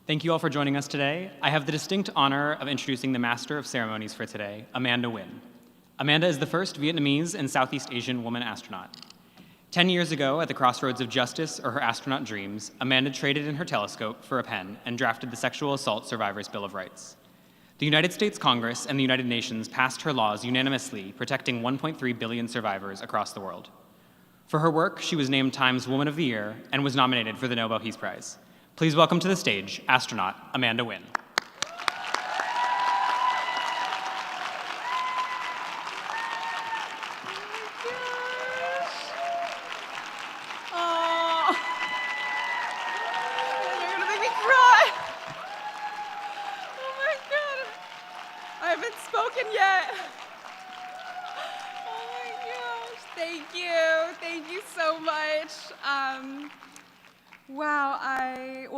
Thank you all for joining us today. I have the distinct honor of introducing the Master of Ceremonies for today, Amanda Nguyen. Amanda is the first Vietnamese and Southeast Asian woman astronaut. 10 years ago, at the crossroads of justice or her astronaut dreams, Amanda traded in her telescope for a pen and drafted the Sexual Assault Survivors' Bill of Rights. The United States Congress and the United Nations passed her laws unanimously, protecting 1.3 billion survivors across the world. For her work, she was named Time's Woman of the Year and was nominated for the Nobel Peace Prize. Please welcome to the stage, astronaut Amanda Nguyen.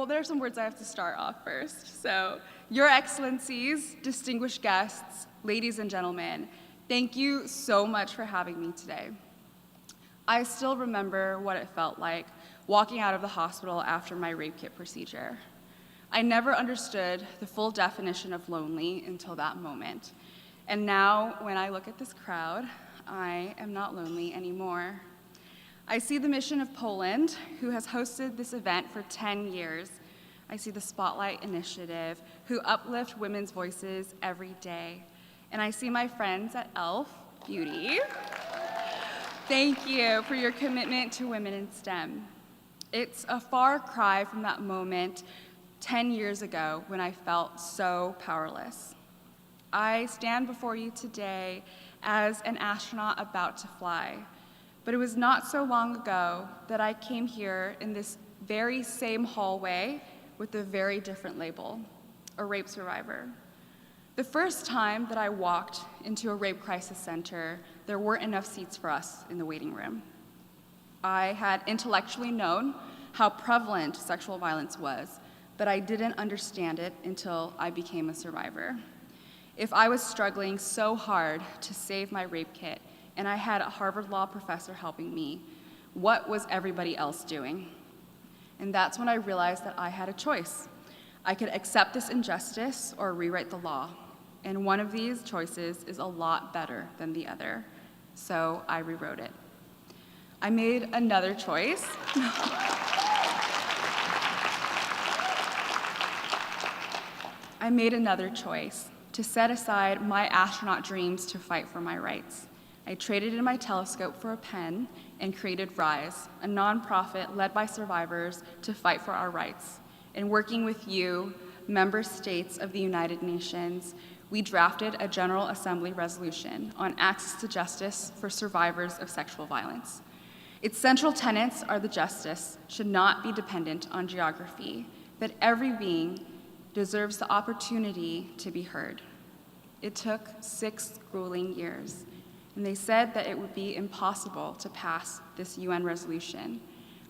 There are some words I have to start off first. So, Your Excellencies, distinguished guests, ladies and gentlemen, thank you so much for having me today. I still remember what it felt like walking out of the hospital after my rape kit procedure. I never understood the full definition of lonely until that moment. And now, when I look at this crowd, I am not lonely anymore. I see the mission of Poland, who has hosted this event for 10 years. I see the Spotlight Initiative, who uplift women's voices every day. And I see my friends at ELF Beauty. Thank you for your commitment to women in STEM. It's a far cry from that moment 10 years ago when I felt so powerless. I stand before you today as an astronaut about to fly. But it was not so long ago that I came here in this very same hallway with a very different label, a rape survivor. The first time that I walked into a rape crisis center, there weren't enough seats for us in the waiting room. I had intellectually known how prevalent sexual violence was, but I didn't understand it until I became a survivor. If I was struggling so hard to save my rape kit, and I had a Harvard Law professor helping me, what was everybody else doing? And that's when I realized that I had a choice. I could accept this injustice or rewrite the law. And one of these choices is a lot better than the other. So I rewrote it. I made another choice. I made another choice to set aside my astronaut dreams to fight for my rights. I traded in my telescope for a pen and created RISE, a nonprofit led by survivors to fight for our rights. And working with you, member states of the United Nations, we drafted a General Assembly resolution on access to justice for survivors of sexual violence. Its central tenets are the justice should not be dependent on geography, that every being deserves the opportunity to be heard. It took 6 grueling years. And they said that it would be impossible to pass this UN resolution.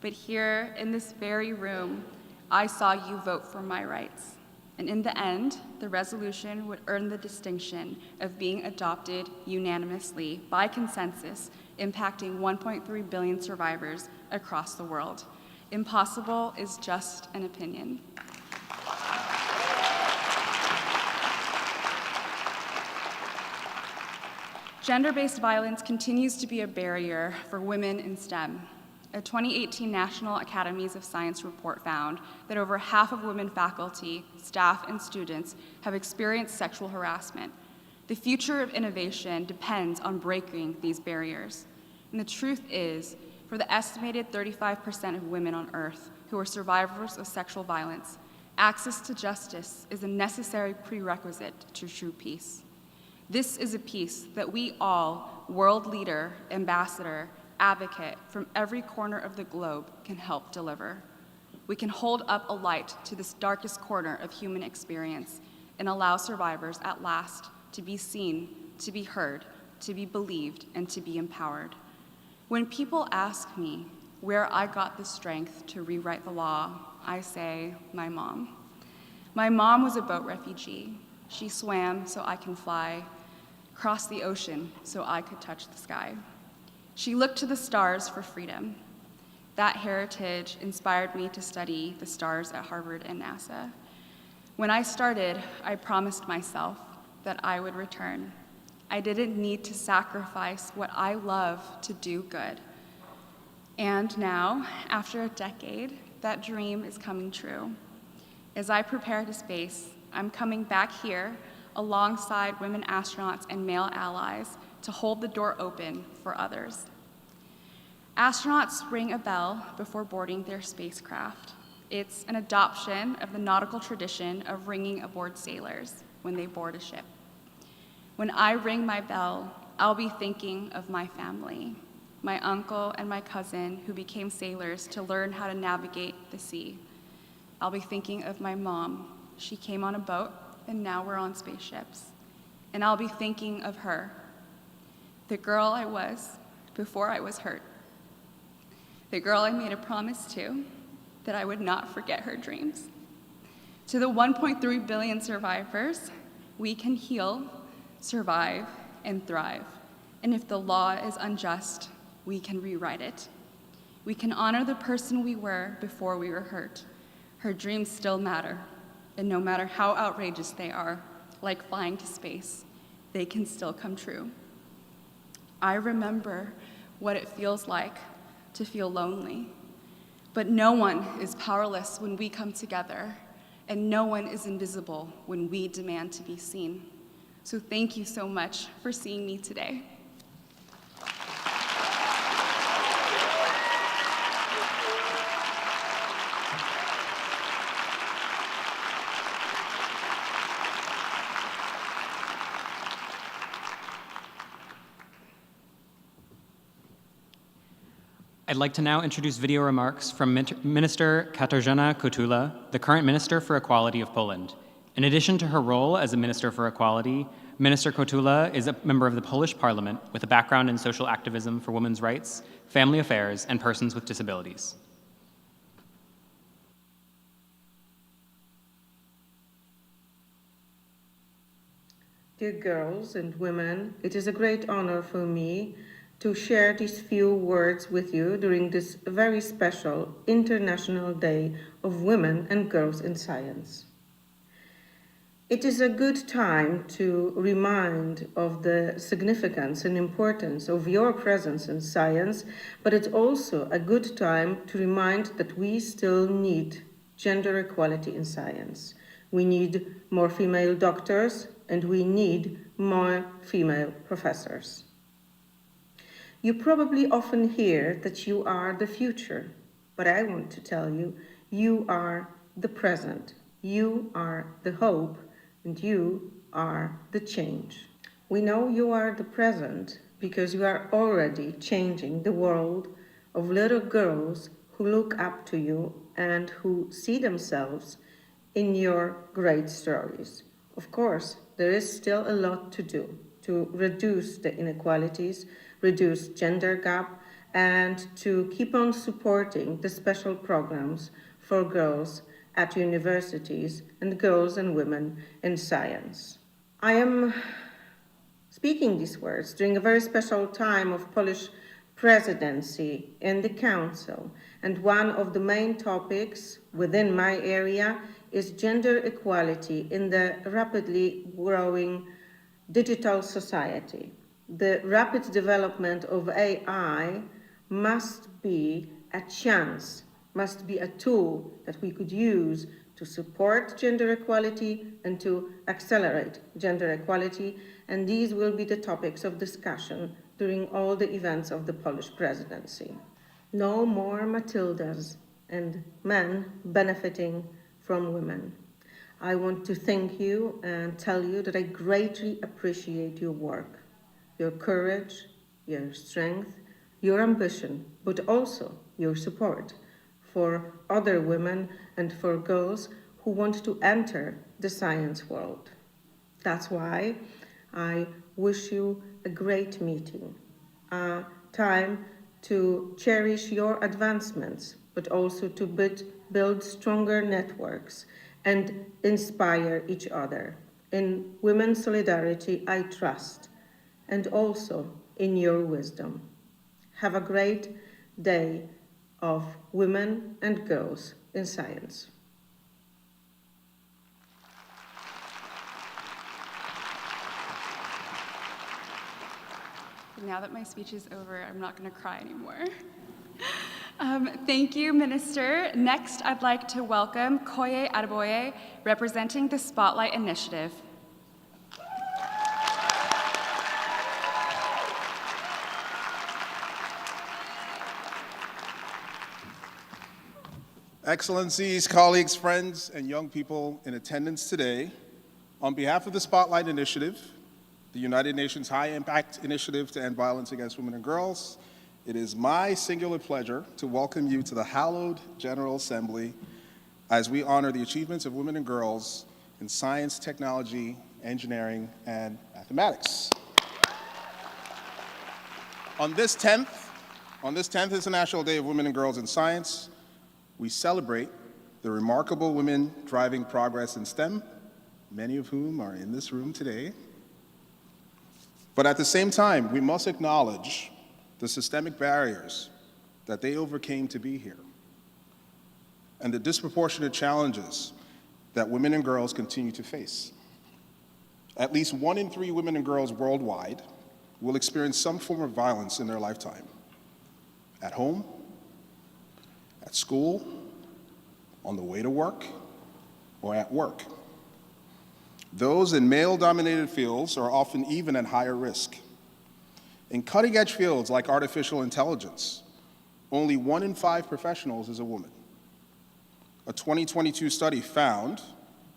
But here, in this very room, I saw you vote for my rights. And in the end, the resolution would earn the distinction of being adopted unanimously by consensus, impacting 1.3 billion survivors across the world. Impossible is just an opinion. Gender-based violence continues to be a barrier for women in STEM. A 2018 National Academies of Science report found that over half of women faculty, staff, and students have experienced sexual harassment. The future of innovation depends on breaking these barriers. And the truth is, for the estimated 35% of women on Earth who are survivors of sexual violence, access to justice is a necessary prerequisite to true peace. This is a peace that we all, world leader, ambassador, advocate from every corner of the globe can help deliver. We can hold up a light to this darkest corner of human experience and allow survivors at last to be seen, to be heard, to be believed, and to be empowered. When people ask me where I got the strength to rewrite the law, I say, my mom. My mom was a boat refugee. She swam so I can fly, crossed the ocean so I could touch the sky. She looked to the stars for freedom. That heritage inspired me to study the stars at Harvard and NASA. When I started, I promised myself that I would return. I didn't need to sacrifice what I love to do good. And now, after a decade, that dream is coming true. As I prepare to space, I'm coming back here alongside women astronauts and male allies to hold the door open for others. Astronauts ring a bell before boarding their spacecraft. It's an adoption of the nautical tradition of ringing aboard sailors when they board a ship. When I ring my bell, I'll be thinking of my family, my uncle and my cousin who became sailors to learn how to navigate the sea. I'll be thinking of my mom. She came on a boat, and now we're on spaceships. And I'll be thinking of her, the girl I was before I was hurt, the girl I made a promise to that I would not forget her dreams. To the 1.3 billion survivors, we can heal, survive, and thrive. And if the law is unjust, we can rewrite it. We can honor the person we were before we were hurt. Her dreams still matter, and no matter how outrageous they are, like flying to space, they can still come true. I remember what it feels like to feel lonely, but no one is powerless when we come together, and no one is invisible when we demand to be seen. So thank you so much for seeing me today. I'd like to now introduce video remarks from Minister Katarzyna Kotula, the current Minister for Equality of Poland. In addition to her role as a Minister for Equality, Minister Kotula is a member of the Polish Parliament with a background in social activism for women's rights, family affairs, and persons with disabilities. Dear girls and women, it is a great honor for me to share these few words with you during this very special International Day of Women and Girls in Science. It is a good time to remind of the significance and importance of your presence in science, but it's also a good time to remind that we still need gender equality in science. We need more female doctors, and we need more female professors. You probably often hear that you are the future, but I want to tell you, you are the present, you are the hope, and you are the change. We know you are the present because you are already changing the world of little girls who look up to you and who see themselves in your great stories. Of course, there is still a lot to do to reduce the inequalities, reduce gender gap, and to keep on supporting the special programs for girls at universities and girls and women in science. I am speaking these words during a very special time of Polish presidency in the Council, and one of the main topics within my area is gender equality in the rapidly growing digital society. The rapid development of AI must be a chance, must be a tool that we could use to support gender equality and to accelerate gender equality, and these will be the topics of discussion during all the events of the Polish presidency. No more Matildas and men benefiting from women. I want to thank you and tell you that I greatly appreciate your work, your courage, your strength, your ambition, but also your support for other women and for girls who want to enter the science world. That's why I wish you a great meeting, a time to cherish your advancements, but also to build stronger networks and inspire each other. In women's solidarity, I trust, and also in your wisdom. Have a great day of women and girls in science. Now that my speech is over, I'm not going to cry anymore. Thank you, Minister. Next, I'd like to welcome Koye Adeboye, representing the Spotlight Initiative. Excellencies, colleagues, friends, and young people in attendance today, on behalf of the Spotlight Initiative, the United Nations High Impact Initiative to End Violence Against Women and Girls, it is my singular pleasure to welcome you to the hallowed General Assembly as we honor the achievements of women and girls in science, technology, engineering, and mathematics. On this 10th International Day of Women and Girls in Science, we celebrate the remarkable women driving progress in STEM, many of whom are in this room today. But at the same time, we must acknowledge the systemic barriers that they overcame to be here, and the disproportionate challenges that women and girls continue to face. At least 1 in 3 women and girls worldwide will experience some form of violence in their lifetime, at home, at school, on the way to work, or at work. Those in male-dominated fields are often even at higher risk. In cutting-edge fields like artificial intelligence, only 1 in 5 professionals is a woman. A 2022 study found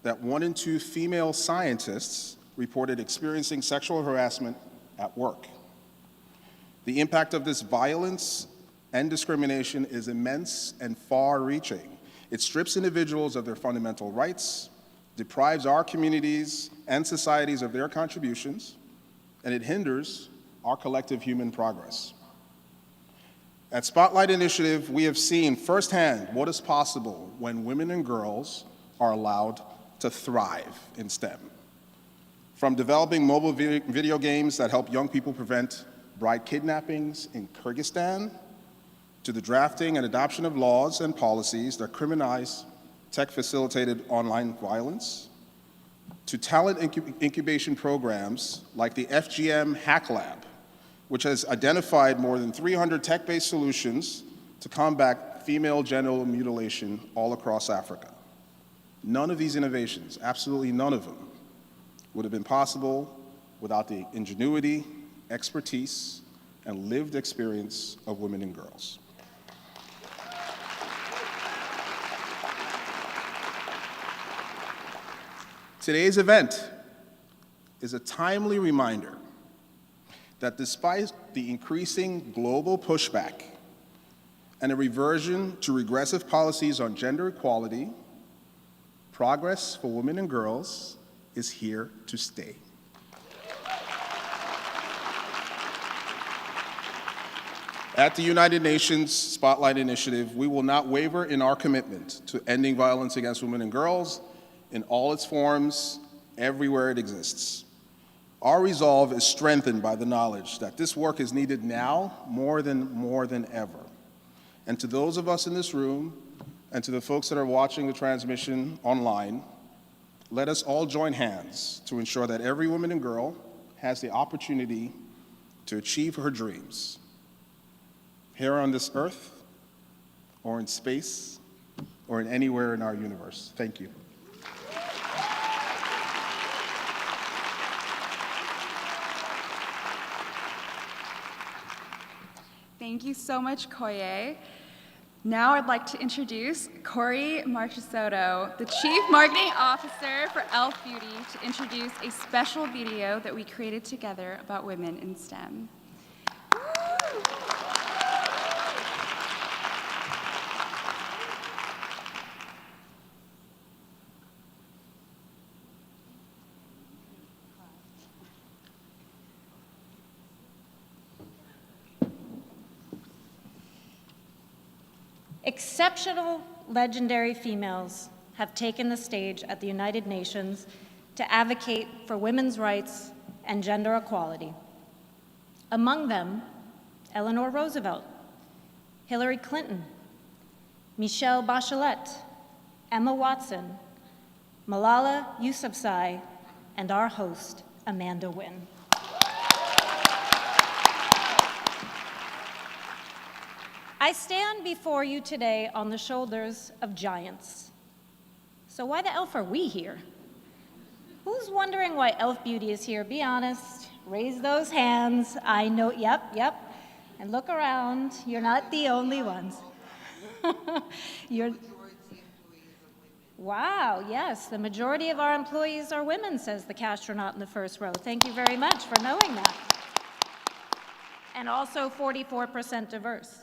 that 1 in 2 female scientists reported experiencing sexual harassment at work. The impact of this violence and discrimination is immense and far-reaching. It strips individuals of their fundamental rights, deprives our communities and societies of their contributions, and it hinders our collective human progress. At Spotlight Initiative, we have seen firsthand what is possible when women and girls are allowed to thrive in STEM. From developing mobile video games that help young people prevent bride kidnappings in Kyrgyzstan, to the drafting and adoption of laws and policies that criminalize tech-facilitated online violence, to talent incubation programs like the FGM Hack Lab, which has identified more than 300 tech-based solutions to combat female genital mutilation all across Africa. None of these innovations, absolutely none of them, would have been possible without the ingenuity, expertise, and lived experience of women and girls. Today's event is a timely reminder that despite the increasing global pushback and a reversion to regressive policies on gender equality, progress for women and girls is here to stay. At the United Nations Spotlight Initiative, we will not waver in our commitment to ending violence against women and girls in all its forms, everywhere it exists. Our resolve is strengthened by the knowledge that this work is needed now more than ever. And to those of us in this room, and to the folks that are watching the transmission online, let us all join hands to ensure that every woman and girl has the opportunity to achieve her dreams, here on this earth, or in space, or in anywhere in our universe. Thank you. Thank you so much, Koye. Now I'd like to introduce Kory Marchisotto, the Chief Marketing Officer for e.l.f. Beauty, to introduce a special video that we created together about women in STEM. Exceptional, legendary females have taken the stage at the United Nations to advocate for women's rights and gender equality. Among them, Eleanor Roosevelt, Hillary Clinton, Michelle Bachelet, Emma Watson, Malala Yousafzai, and our host, Amanda Wynne. I stand before you today on the shoulders of giants. So why the elf are we here? Who's wondering why Elf Beauty is here? Be honest, raise those hands. I know, yep. And look around, you're not the only ones. Wow, yes, the majority of our employees are women, says the castronaut in the first row. Thank you very much for knowing that. And also 44% diverse.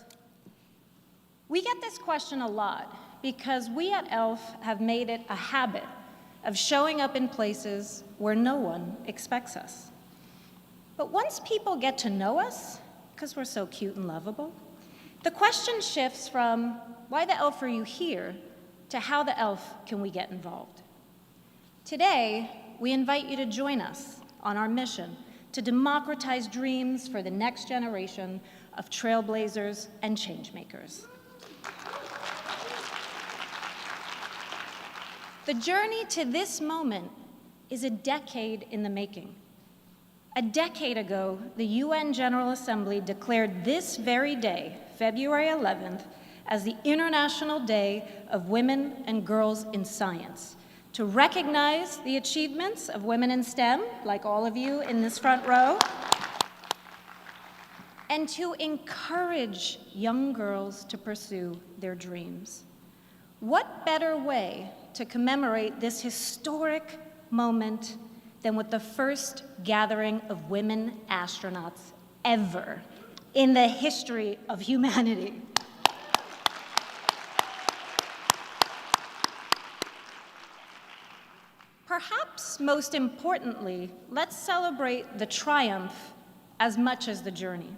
We get this question a lot because we at ELF have made it a habit of showing up in places where no one expects us. But once people get to know us, because we're so cute and lovable, the question shifts from, why the elf are you here, to how the elf can we get involved? Today, we invite you to join us on our mission to democratize dreams for the next generation of trailblazers and changemakers. The journey to this moment is a decade in the making. A decade ago, the UN General Assembly declared this very day, February 11th, as the International Day of Women and Girls in Science, to recognize the achievements of women in STEM, like all of you in this front row, and to encourage young girls to pursue their dreams. What better way to commemorate this historic moment than with the first gathering of women astronauts ever in the history of humanity? Perhaps most importantly, let's celebrate the triumph as much as the journey.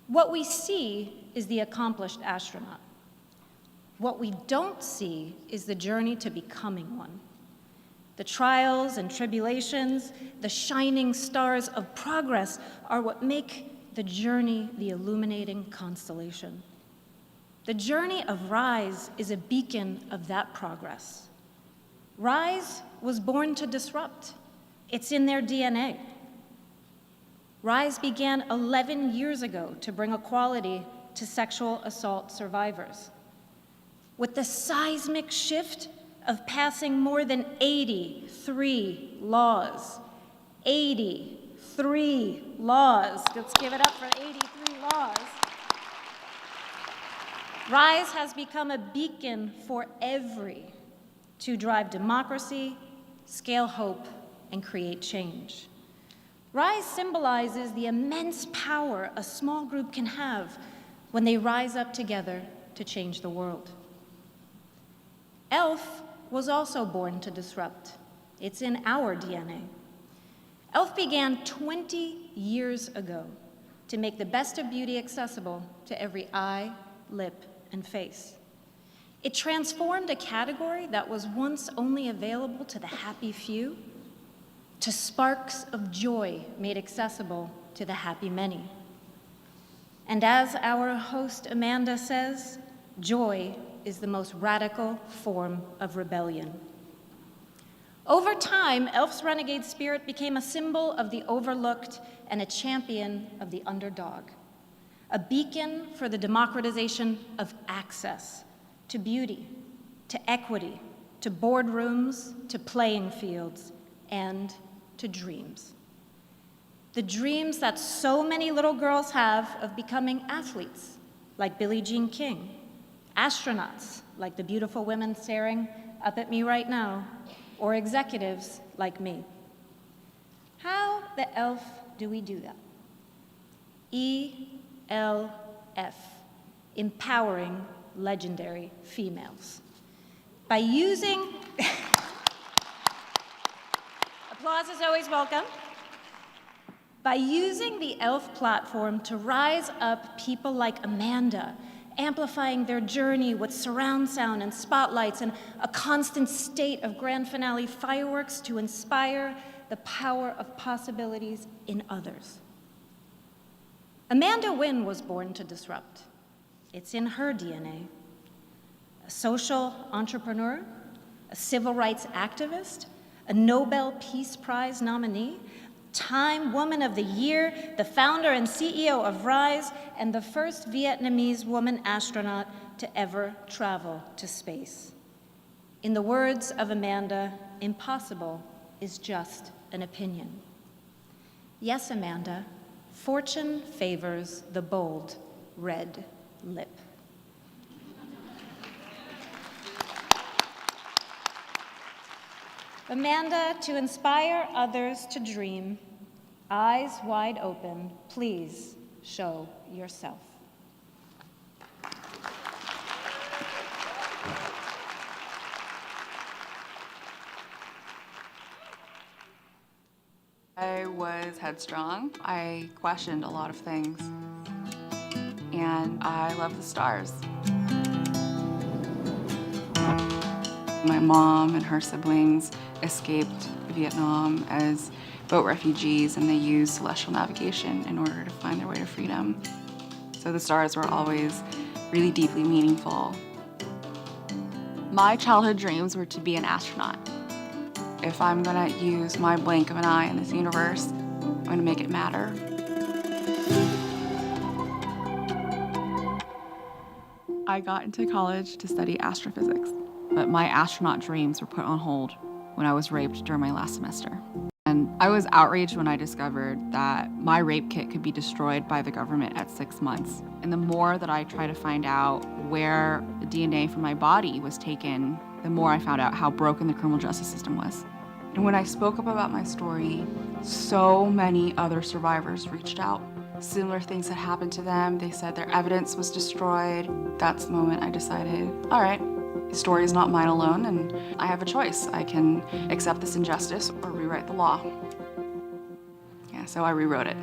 What we see is the accomplished astronaut. What we don't see is the journey to becoming one. The trials and tribulations, the shining stars of progress are what make the journey the illuminating constellation. The journey of RISE is a beacon of that progress. RISE was born to disrupt. It's in their DNA. RISE began 11 years ago to bring equality to sexual assault survivors. With the seismic shift of passing more than 83 laws. 83 laws. Let's give it up for 83 laws. RISE has become a beacon for every to drive democracy, scale hope, and create change. RISE symbolizes the immense power a small group can have when they rise up together to change the world. ELF was also born to disrupt. It's in our DNA. ELF began 20 years ago to make the best of beauty accessible to every eye, lip, and face. It transformed a category that was once only available to the happy few to sparks of joy made accessible to the happy many. And as our host Amanda says, joy is the most radical form of rebellion. Over time, ELF's renegade spirit became a symbol of the overlooked and a champion of the underdog, a beacon for the democratization of access to beauty, to equity, to boardrooms, to playing fields, and to dreams. The dreams that so many little girls have of becoming athletes, like Billie Jean King, astronauts, like the beautiful women staring up at me right now, or executives like me. How the ELF do we do that? ELF, empowering legendary females. By using, applause is always welcome. By using the ELF platform to rise up people like Amanda, amplifying their journey with surround sound and spotlights and a constant state of grand finale fireworks to inspire the power of possibilities in others. Amanda Wynn was born to disrupt. It's in her DNA. A social entrepreneur, a civil rights activist, a Nobel Peace Prize nominee, Time Woman of the Year, the founder and CEO of RISE, and the first Vietnamese woman astronaut to ever travel to space. In the words of Amanda, impossible is just an opinion. Yes, Amanda, fortune favors the bold red lip. Amanda, to inspire others to dream, eyes wide open, please show yourself. I was headstrong. I questioned a lot of things. And I love the stars. My mom and her siblings escaped Vietnam as boat refugees, and they used celestial navigation in order to find their way to freedom. So the stars were always really deeply meaningful. My childhood dreams were to be an astronaut. If I'm gonna use my blink of an eye in this universe, I'm gonna make it matter. I got into college to study astrophysics, but my astronaut dreams were put on hold when I was raped during my last semester. And I was outraged when I discovered that my rape kit could be destroyed by the government at 6 months. And the more that I tried to find out where the DNA from my body was taken, the more I found out how broken the criminal justice system was. And when I spoke up about my story, so many other survivors reached out. Similar things had happened to them. They said their evidence was destroyed. That's the moment I decided, all right, the story is not mine alone, and I have a choice. I can accept this injustice or rewrite the law. Yeah, so I rewrote it.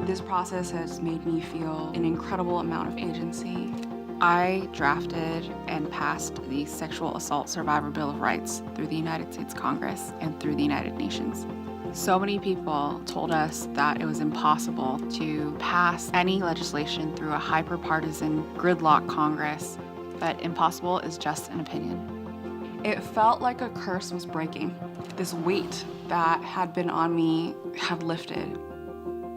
This process has made me feel an incredible amount of agency. I drafted and passed the Sexual Assault Survivor Bill of Rights through the United States Congress and through the United Nations. So many people told us that it was impossible to pass any legislation through a hyper-partisan gridlock Congress, but impossible is just an opinion. It felt like a curse was breaking. This weight that had been on me had lifted.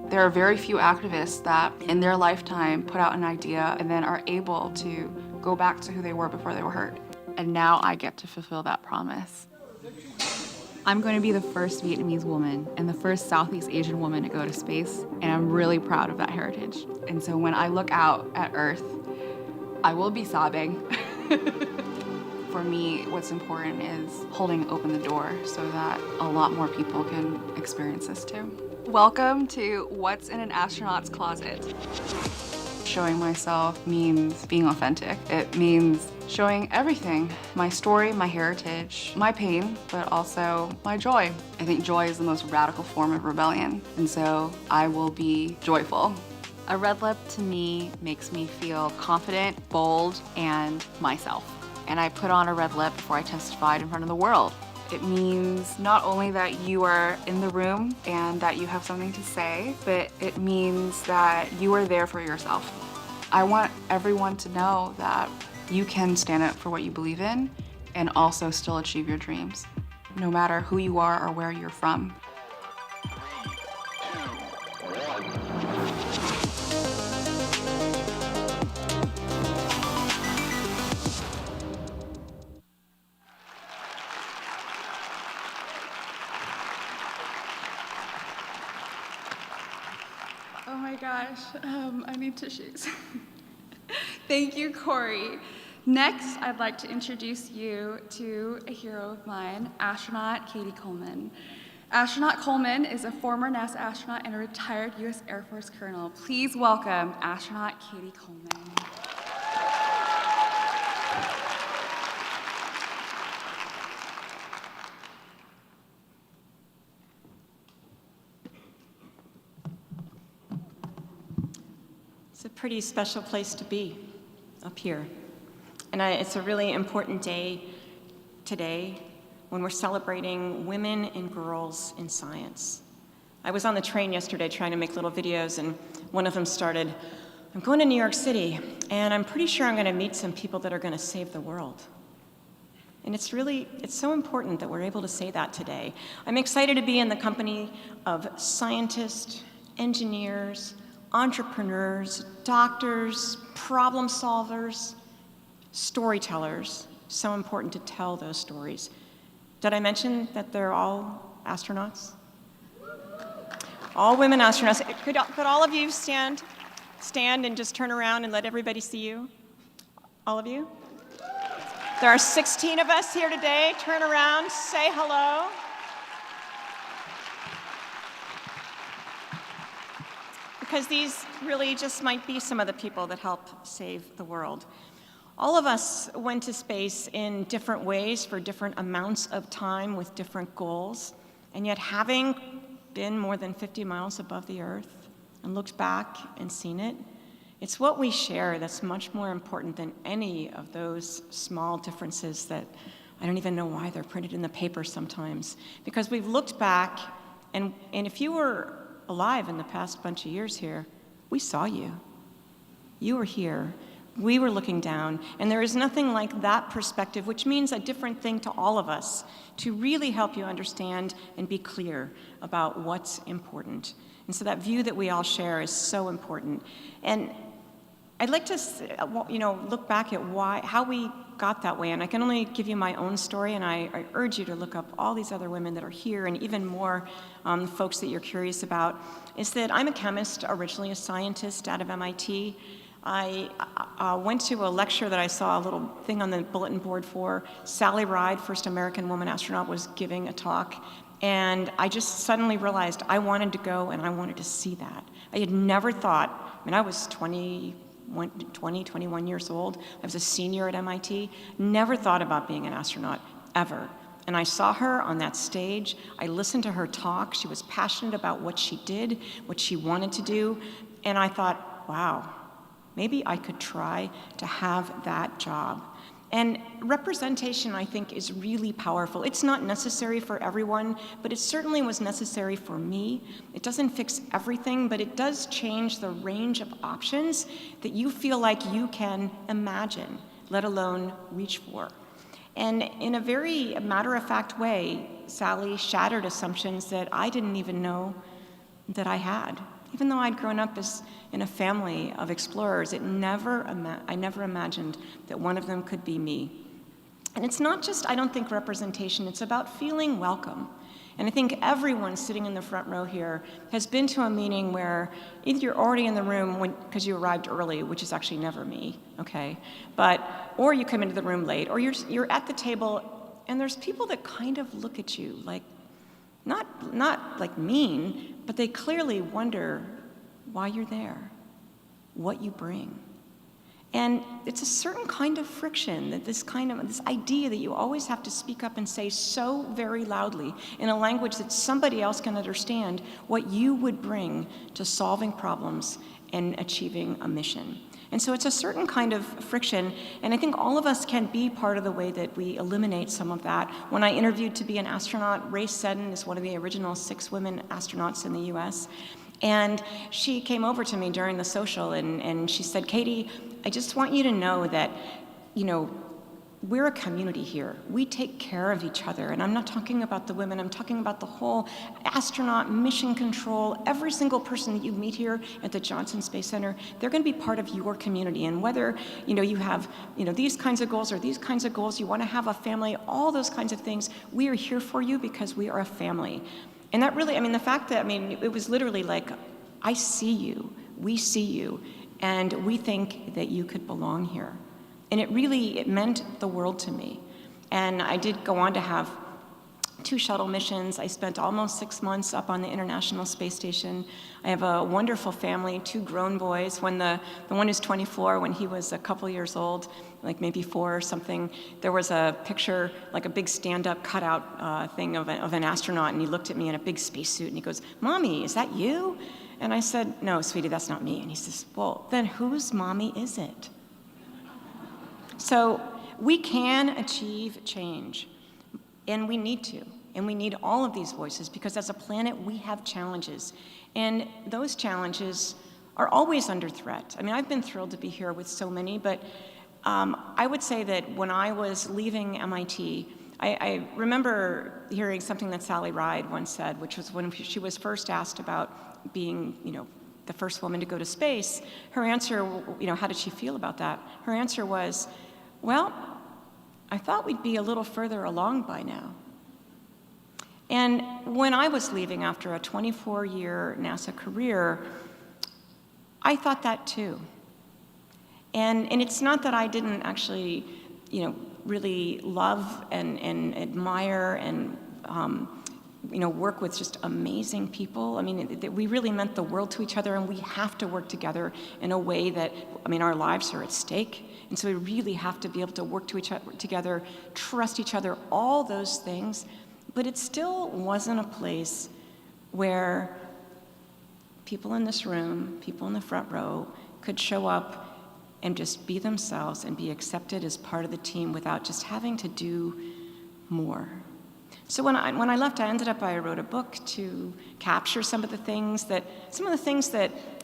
There are very few activists that in their lifetime put out an idea and then are able to go back to who they were before they were hurt. And now I get to fulfill that promise. I'm going to be the first Vietnamese woman and the first Southeast Asian woman to go to space, and I'm really proud of that heritage. And so when I look out at Earth, I will be sobbing. For me, what's important is holding open the door so that a lot more people can experience this too. Welcome to What's in an Astronaut's Closet. Showing myself means being authentic. It means showing everything. My story, my heritage, my pain, but also my joy. I think joy is the most radical form of rebellion, and so I will be joyful. A red lip to me makes me feel confident, bold, and myself. And I put on a red lip before I testified in front of the world. It means not only that you are in the room and that you have something to say, but it means that you are there for yourself. I want everyone to know that you can stand up for what you believe in and also still achieve your dreams, no matter who you are or where you're from. Oh my gosh, I need tissues. Thank you, Kory. Next, I'd like to introduce you to a hero of mine, astronaut Cady Coleman. Astronaut Coleman is a former NASA astronaut and a retired U.S. Air Force colonel. Please welcome astronaut Cady Coleman. It's a pretty special place to be, up here. And it's a really important day today when we're celebrating women and girls in science. I was on the train yesterday trying to make little videos, and one of them started, I'm going to New York City, and I'm pretty sure I'm going to meet some people that are going to save the world. And it's so important that we're able to say that today. I'm excited to be in the company of scientists, engineers, entrepreneurs, doctors, problem solvers, storytellers. So important to tell those stories. Did I mention that they're all astronauts? All women astronauts. Could all of you stand and just turn around and let everybody see you? All of you? There are 16 of us here today. Turn around, say hello. Because these really just might be some of the people that help save the world. All of us went to space in different ways for different amounts of time with different goals, and yet having been more than 50 miles above the Earth and looked back and seen it, it's what we share that's much more important than any of those small differences that I don't even know why they're printed in the paper sometimes. Because we've looked back, and if you were alive in the past bunch of years here, we saw you. You were here. We were looking down, and there is nothing like that perspective, which means a different thing to all of us, to really help you understand and be clear about what's important. And so that view that we all share is so important. And I'd like to, look back at how we got that way, and I can only give you my own story, and I urge you to look up all these other women that are here, and even more folks that you're curious about, is that I'm a chemist, originally a scientist out of MIT. I went to a lecture that I saw a little thing on the bulletin board for. Sally Ride, first American woman astronaut, was giving a talk, and I just suddenly realized I wanted to go and I wanted to see that. I had never thought, I was 21 years old. I was a senior at MIT. Never thought about being an astronaut, ever. And I saw her on that stage. I listened to her talk. She was passionate about what she did, what she wanted to do. And I thought, wow, maybe I could try to have that job. And representation, I think, is really powerful. It's not necessary for everyone, but it certainly was necessary for me. It doesn't fix everything, but it does change the range of options that you feel like you can imagine, let alone reach for. And in a very matter-of-fact way, Sally shattered assumptions that I didn't even know that I had. Even though I'd grown up in a family of explorers, I never imagined that one of them could be me. And it's not just, I don't think, representation, it's about feeling welcome. And I think everyone sitting in the front row here has been to a meeting where either you're already in the room because you arrived early, which is actually never me, okay? Or you come into the room late, or you're at the table and there's people that kind of look at you like, not like mean, but they clearly wonder why you're there, what you bring. And it's a certain kind of friction, that this idea that you always have to speak up and say so very loudly in a language that somebody else can understand what you would bring to solving problems and achieving a mission. And so it's a certain kind of friction, and I think all of us can be part of the way that we eliminate some of that. When I interviewed to be an astronaut, Ray Seddon is one of the original 6 women astronauts in the US, and she came over to me during the social and she said, Cady, I just want you to know that, we're a community here. We take care of each other. And I'm not talking about the women, I'm talking about the whole astronaut, mission control, every single person that you meet here at the Johnson Space Center, they're gonna be part of your community. And whether, you have, these kinds of goals or these kinds of goals, you wanna have a family, all those kinds of things, we are here for you because we are a family. And that really, the fact that, it was literally like, I see you, we see you, and we think that you could belong here. And it meant the world to me. And I did go on to have 2 shuttle missions. I spent almost 6 months up on the International Space Station. I have a wonderful family, 2 grown boys. When the one who's 24, when he was a couple years old, like maybe 4 or something, there was a picture, like a big stand-up cutout thing of an astronaut, and he looked at me in a big spacesuit, and he goes, Mommy, is that you? And I said, no, sweetie, that's not me. And he says, well, then whose mommy is it? So we can achieve change, and we need to, and we need all of these voices, because as a planet, we have challenges, and those challenges are always under threat. I've been thrilled to be here with so many, but I would say that when I was leaving MIT, I remember hearing something that Sally Ride once said, which was when she was first asked about being, the first woman to go to space. Her answer, how did she feel about that? Her answer was, well, I thought we'd be a little further along by now. And when I was leaving after a 24-year NASA career, I thought that too. And it's not that I didn't actually, really love and admire and, work with just amazing people. I mean, we really meant the world to each other, and we have to work together in a way that, our lives are at stake. And so we really have to be able to work together, trust each other, all those things. But it still wasn't a place where people in this room, people in the front row, could show up and just be themselves and be accepted as part of the team without just having to do more. So when I left, I wrote a book to capture some of the things that,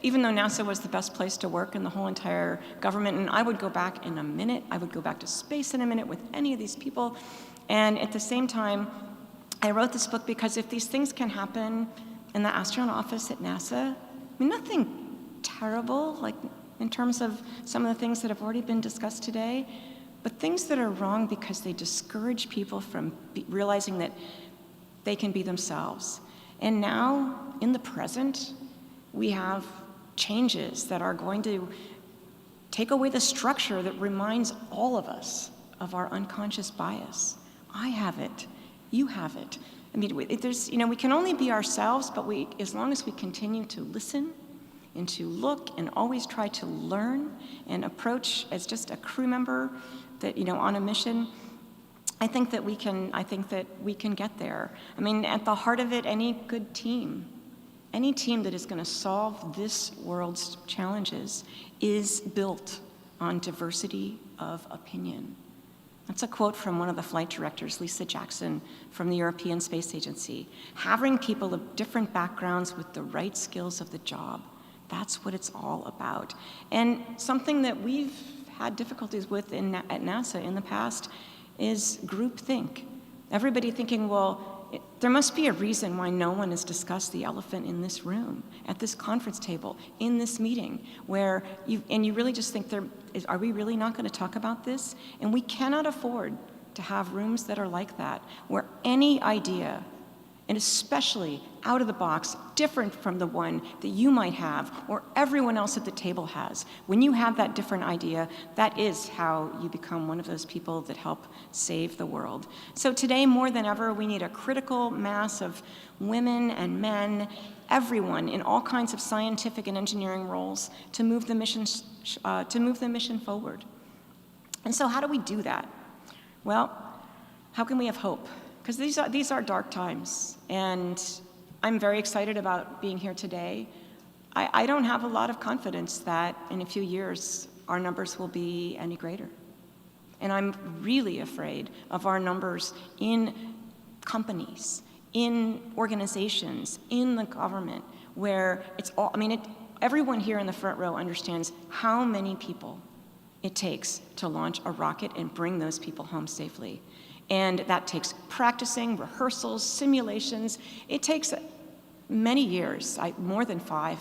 even though NASA was the best place to work in the whole entire government, and I would go back in a minute, I would go back to space in a minute with any of these people, and at the same time, I wrote this book because if these things can happen in the astronaut office at NASA, nothing terrible, like in terms of some of the things that have already been discussed today, but things that are wrong because they discourage people from realizing that they can be themselves. And now, in the present, we have changes that are going to take away the structure that reminds all of us of our unconscious bias. I have it. You have it. We can only be ourselves, but as long as we continue to listen and to look and always try to learn and approach as just a crew member that, on a mission, I think that we can get there. At the heart of it, any good team, any team that is going to solve this world's challenges is built on diversity of opinion. That's a quote from one of the flight directors, Lisa Jackson, from the European Space Agency. Having people of different backgrounds with the right skills of the job, that's what it's all about. And something that we've had difficulties with at NASA in the past is groupthink. Everybody thinking, there must be a reason why no one has discussed the elephant in this room, at this conference table, in this meeting, where you really just think, are we really not going to talk about this? And we cannot afford to have rooms that are like that, where any idea, and especially out of the box, different from the one that you might have or everyone else at the table has. When you have that different idea, that is how you become one of those people that help save the world. So today, more than ever, we need a critical mass of women and men, everyone in all kinds of scientific and engineering roles to move the mission forward. And so how do we do that? Well, how can we have hope? Because these are dark times, and I'm very excited about being here today. I don't have a lot of confidence that in a few years our numbers will be any greater. And I'm really afraid of our numbers in companies, in organizations, in the government, where it's all, everyone here in the front row understands how many people it takes to launch a rocket and bring those people home safely. And that takes practicing, rehearsals, simulations. It takes many years, more than 5,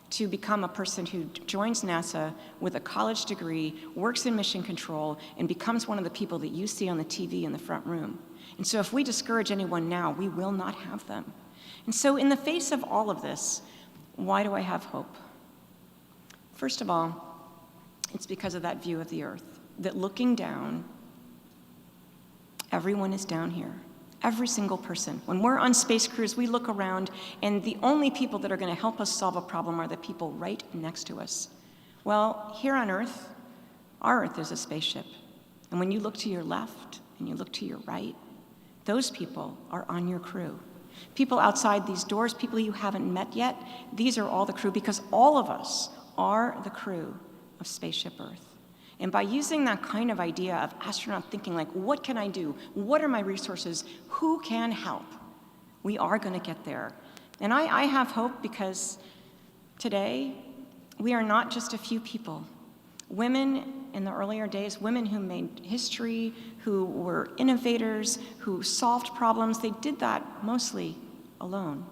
to become a person who joins NASA with a college degree, works in mission control, and becomes one of the people that you see on the TV in the front room. And so if we discourage anyone now, we will not have them. And so in the face of all of this, why do I have hope? First of all, it's because of that view of the Earth, that looking down, everyone is down here. Every single person. When we're on space crews, we look around, and the only people that are going to help us solve a problem are the people right next to us. Well, here on Earth, our Earth is a spaceship. And when you look to your left and you look to your right, those people are on your crew. People outside these doors, people you haven't met yet, these are all the crew, because all of us are the crew of Spaceship Earth. And by using that kind of idea of astronaut thinking, like, what can I do? What are my resources? Who can help? We are going to get there. And I have hope because today we are not just a few people. Women in the earlier days, women who made history, who were innovators, who solved problems, they did that mostly alone.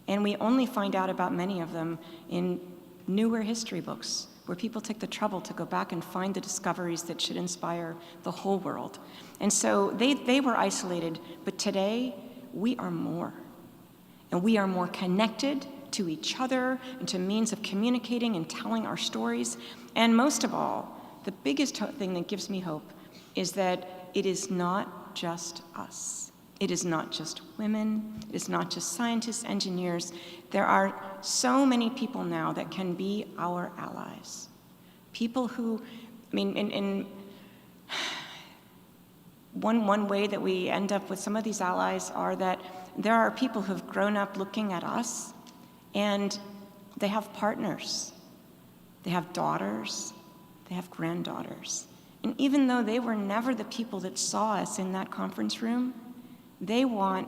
And we only find out about many of them in newer history books, where people take the trouble to go back and find the discoveries that should inspire the whole world. And so they were isolated, but today we are more. And we are more connected to each other and to means of communicating and telling our stories. And most of all, the biggest thing that gives me hope is that it is not just us. It is not just women. It is not just scientists, engineers. There are so many people now that can be our allies. People who, I mean, in one way that we end up with some of these allies are that there are people who've grown up looking at us, and they have partners. They have daughters. They have granddaughters. And even though they were never the people that saw us in that conference room, they want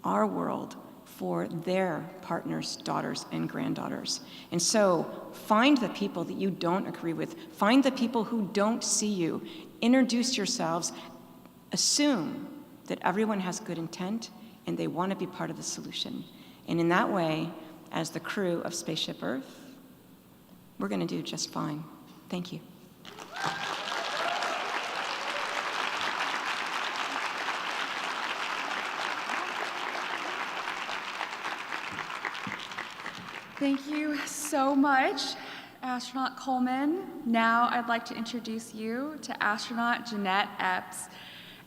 our world for their partners, daughters, and granddaughters. And so find the people that you don't agree with. Find the people who don't see you. Introduce yourselves. Assume that everyone has good intent and they want to be part of the solution. And in that way, as the crew of Spaceship Earth, we're going to do just fine. Thank you. Thank you so much, Astronaut Coleman. Now I'd like to introduce you to astronaut Jeanette Epps.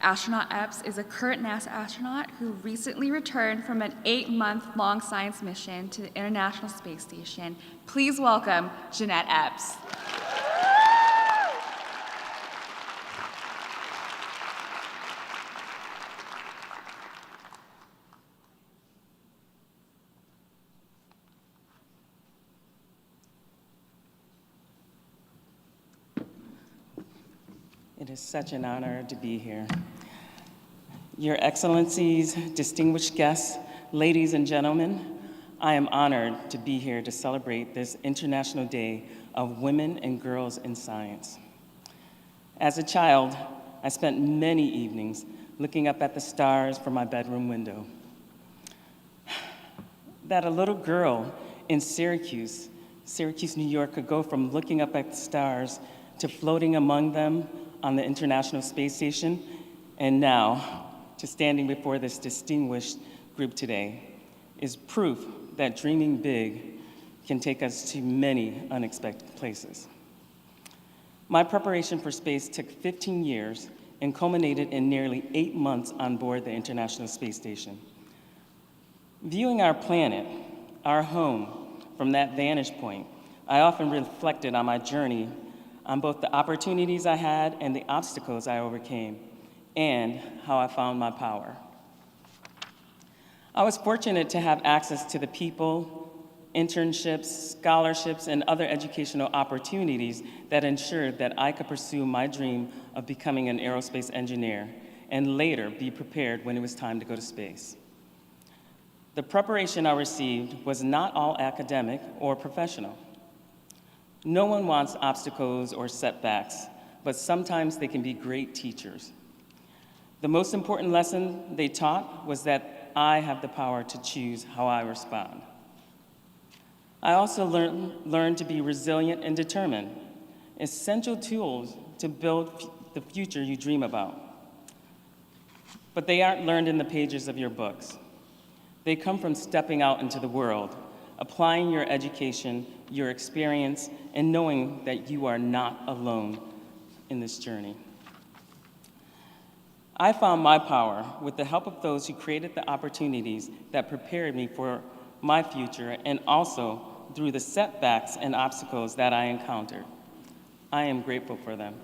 Astronaut Epps is a current NASA astronaut who recently returned from an 8-month-long science mission to the International Space Station. Please welcome Jeanette Epps. It is such an honor to be here. Your Excellencies, distinguished guests, ladies and gentlemen, I am honored to be here to celebrate this International Day of Women and Girls in Science. As a child, I spent many evenings looking up at the stars from my bedroom window. That a little girl in Syracuse, New York, could go from looking up at the stars to floating among them on the International Space Station, and now to standing before this distinguished group today is proof that dreaming big can take us to many unexpected places. My preparation for space took 15 years and culminated in nearly 8 months on board the International Space Station. Viewing our planet, our home, from that vantage point, I often reflected on my journey, on both the opportunities I had and the obstacles I overcame, and how I found my power. I was fortunate to have access to the people, internships, scholarships, and other educational opportunities that ensured that I could pursue my dream of becoming an aerospace engineer and later be prepared when it was time to go to space. The preparation I received was not all academic or professional. No one wants obstacles or setbacks, but sometimes they can be great teachers. The most important lesson they taught was that I have the power to choose how I respond. I also learned to be resilient and determined, essential tools to build the future you dream about. But they aren't learned in the pages of your books. They come from stepping out into the world, applying your education, your experience, and knowing that you are not alone in this journey. I found my power with the help of those who created the opportunities that prepared me for my future, and also through the setbacks and obstacles that I encountered. I am grateful for them.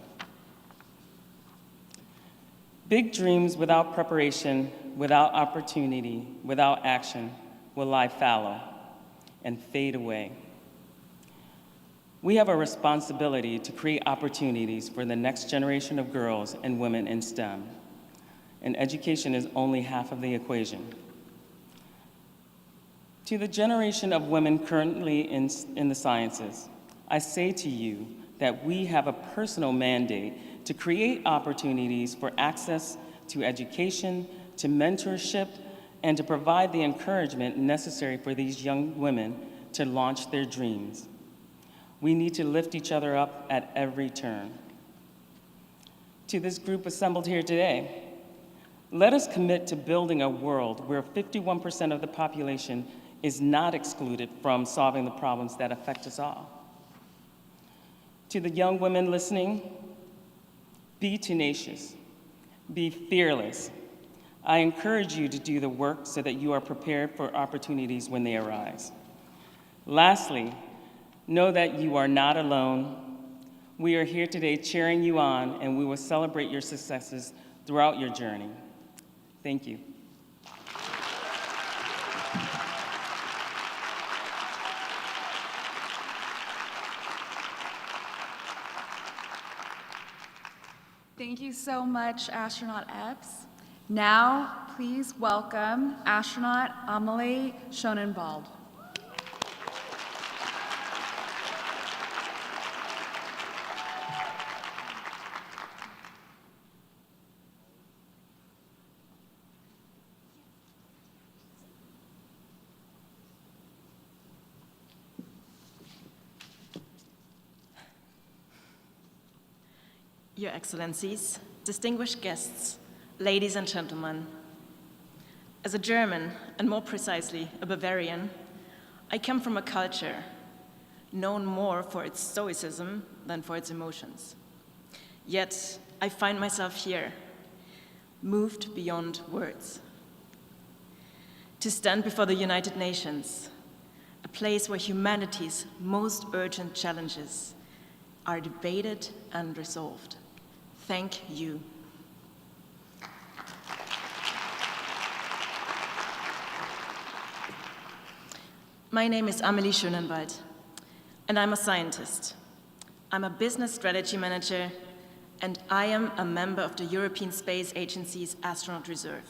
Big dreams without preparation, without opportunity, without action will lie fallow and fade away. We have a responsibility to create opportunities for the next generation of girls and women in STEM, and education is only half of the equation. To the generation of women currently in the sciences, I say to you that we have a personal mandate to create opportunities for access to education, to mentorship, and to provide the encouragement necessary for these young women to launch their dreams. We need to lift each other up at every turn. To this group assembled here today, let us commit to building a world where 51% of the population is not excluded from solving the problems that affect us all. To the young women listening, be tenacious, be fearless. I encourage you to do the work so that you are prepared for opportunities when they arise. Lastly, know that you are not alone. We are here today cheering you on, and we will celebrate your successes throughout your journey. Thank you. Thank you so much, Astronaut Epps. Now, please welcome astronaut Amelie Schoenenwald. Your Excellencies, distinguished guests, ladies and gentlemen. As a German, and more precisely a Bavarian, I come from a culture known more for its stoicism than for its emotions. Yet, I find myself here, moved beyond words. To stand before the United Nations, a place where humanity's most urgent challenges are debated and resolved. Thank you. My name is Amelie Schoenenwald, and I'm a scientist. I'm a business strategy manager, and I am a member of the European Space Agency's Astronaut Reserve.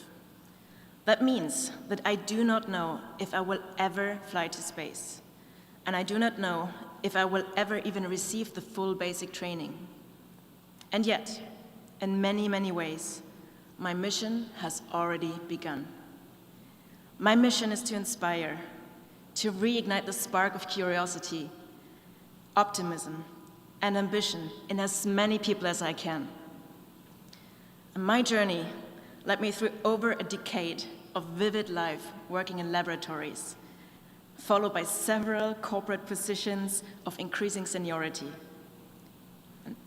That means that I do not know if I will ever fly to space, and I do not know if I will ever even receive the full basic training. And yet, in many, many ways, my mission has already begun. My mission is to inspire, to reignite the spark of curiosity, optimism, and ambition in as many people as I can. And my journey led me through over a decade of vivid life working in laboratories, followed by several corporate positions of increasing seniority.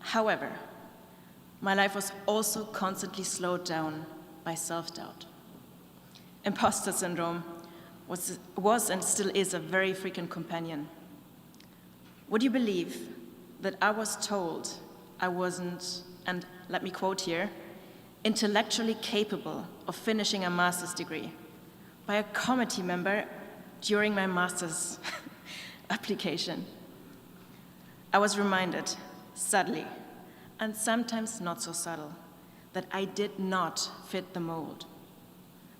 However, my life was also constantly slowed down by self-doubt. Imposter syndrome was and still is a very frequent companion. Would you believe that I was told I wasn't, and let me quote here, intellectually capable of finishing a master's degree by a committee member during my master's application? I was reminded, subtly, and sometimes not so subtle, that I did not fit the mold.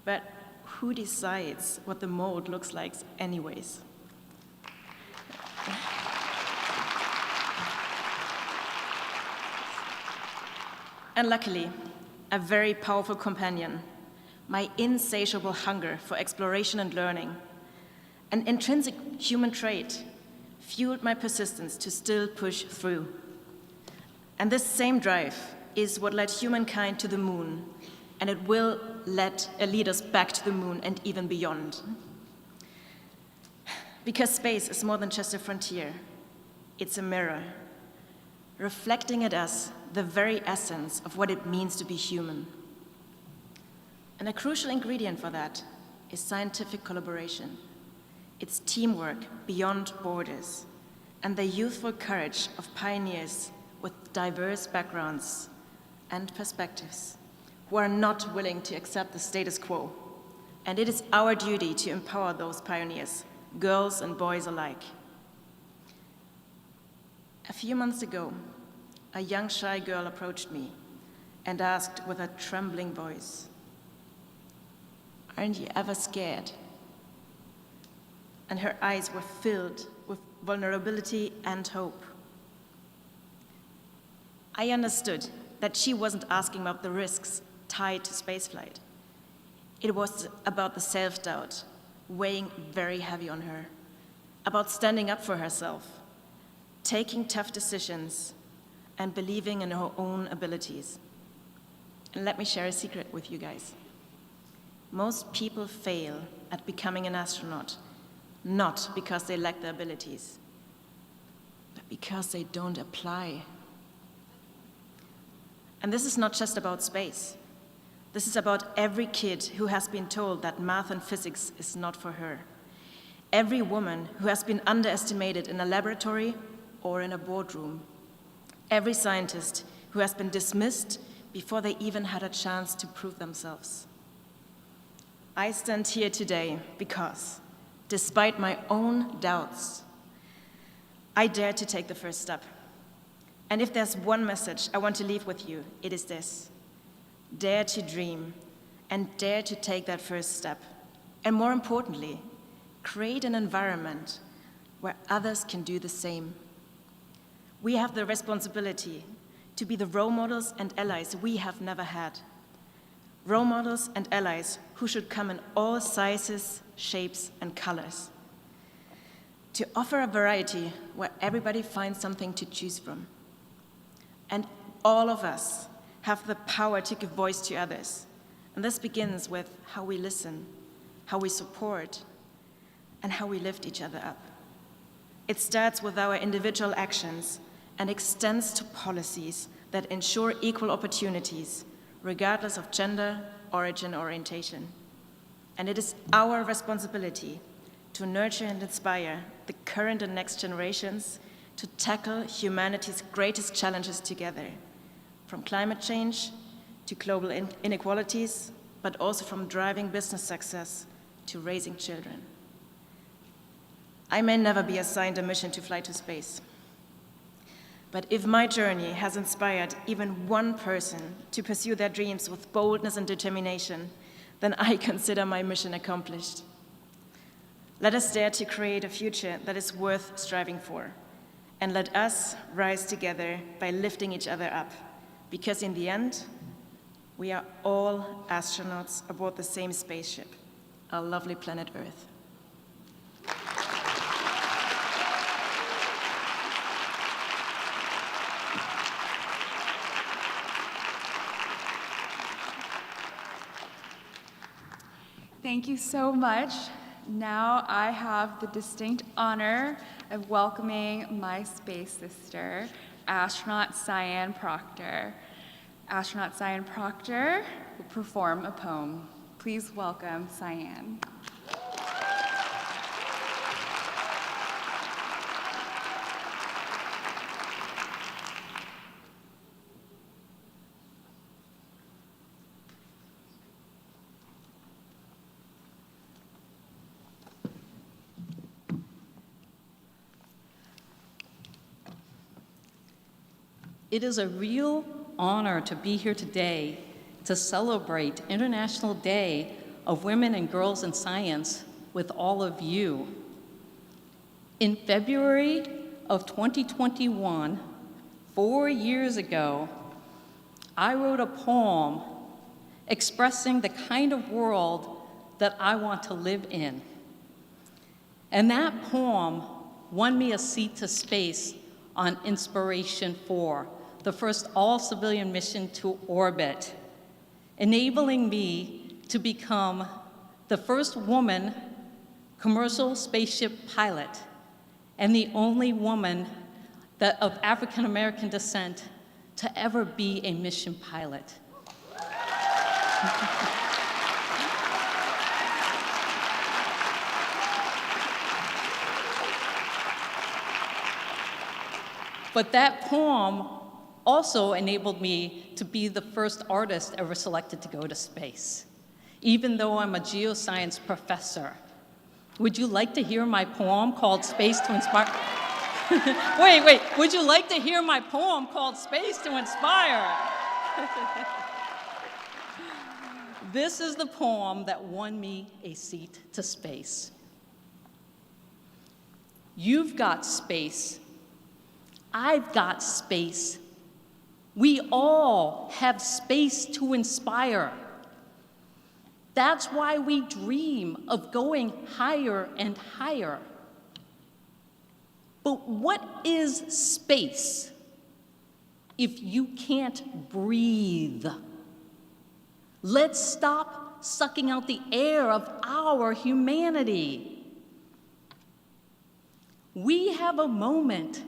But who decides what the mold looks like anyways? And luckily, a very powerful companion, my insatiable hunger for exploration and learning, an intrinsic human trait, fueled my persistence to still push through. And this same drive is what led humankind to the moon, and it will lead us back to the moon and even beyond. Because space is more than just a frontier, it's a mirror, reflecting at us the very essence of what it means to be human. And a crucial ingredient for that is scientific collaboration. It's teamwork beyond borders, and the youthful courage of pioneers with diverse backgrounds and perspectives who are not willing to accept the status quo. And it is our duty to empower those pioneers, girls and boys alike. A few months ago, a young shy girl approached me and asked with a trembling voice, "Aren't you ever scared?" And her eyes were filled with vulnerability and hope. I understood that she wasn't asking about the risks tied to spaceflight. It was about the self-doubt weighing very heavy on her, about standing up for herself, taking tough decisions, and believing in her own abilities. And let me share a secret with you guys. Most people fail at becoming an astronaut, not because they lack the abilities, but because they don't apply. And this is not just about space. This is about every kid who has been told that math and physics is not for her. Every woman who has been underestimated in a laboratory or in a boardroom. Every scientist who has been dismissed before they even had a chance to prove themselves. I stand here today because, despite my own doubts, I dare to take the first step. And if there's one message I want to leave with you, it is this. Dare to dream and dare to take that first step. And more importantly, create an environment where others can do the same. We have the responsibility to be the role models and allies we have never had. Role models and allies who should come in all sizes, shapes, and colors. To offer a variety where everybody finds something to choose from. And all of us have the power to give voice to others. And this begins with how we listen, how we support, and how we lift each other up. It starts with our individual actions and extends to policies that ensure equal opportunities, regardless of gender, origin, or orientation. And it is our responsibility to nurture and inspire the current and next generations to tackle humanity's greatest challenges together, from climate change to global inequalities, but also from driving business success to raising children. I may never be assigned a mission to fly to space, but if my journey has inspired even one person to pursue their dreams with boldness and determination, then I consider my mission accomplished. Let us dare to create a future that is worth striving for, and let us rise together by lifting each other up, because in the end, we are all astronauts aboard the same spaceship, our lovely planet Earth. Thank you so much. Now I have the distinct honor of welcoming my space sister, astronaut Sian Proctor. Astronaut Sian Proctor will perform a poem. Please welcome Sian. It is a real honor to be here today to celebrate International Day of Women and Girls in Science with all of you. In February of 2021, 4 years ago, I wrote a poem expressing the kind of world that I want to live in. And that poem won me a seat to space on Inspiration 4, the first all-civilian mission to orbit, enabling me to become the first woman commercial spaceship pilot and the only woman of African-American descent to ever be a mission pilot. But that poem also enabled me to be the first artist ever selected to go to space, even though I'm a geoscience professor. Would you like to hear my poem called Space to Inspire? Wait, would you like to hear my poem called Space to Inspire? This is the poem that won me a seat to space. You've got space. I've got space. We all have space to inspire. That's why we dream of going higher and higher. But what is space if you can't breathe? Let's stop sucking out the air of our humanity. We have a moment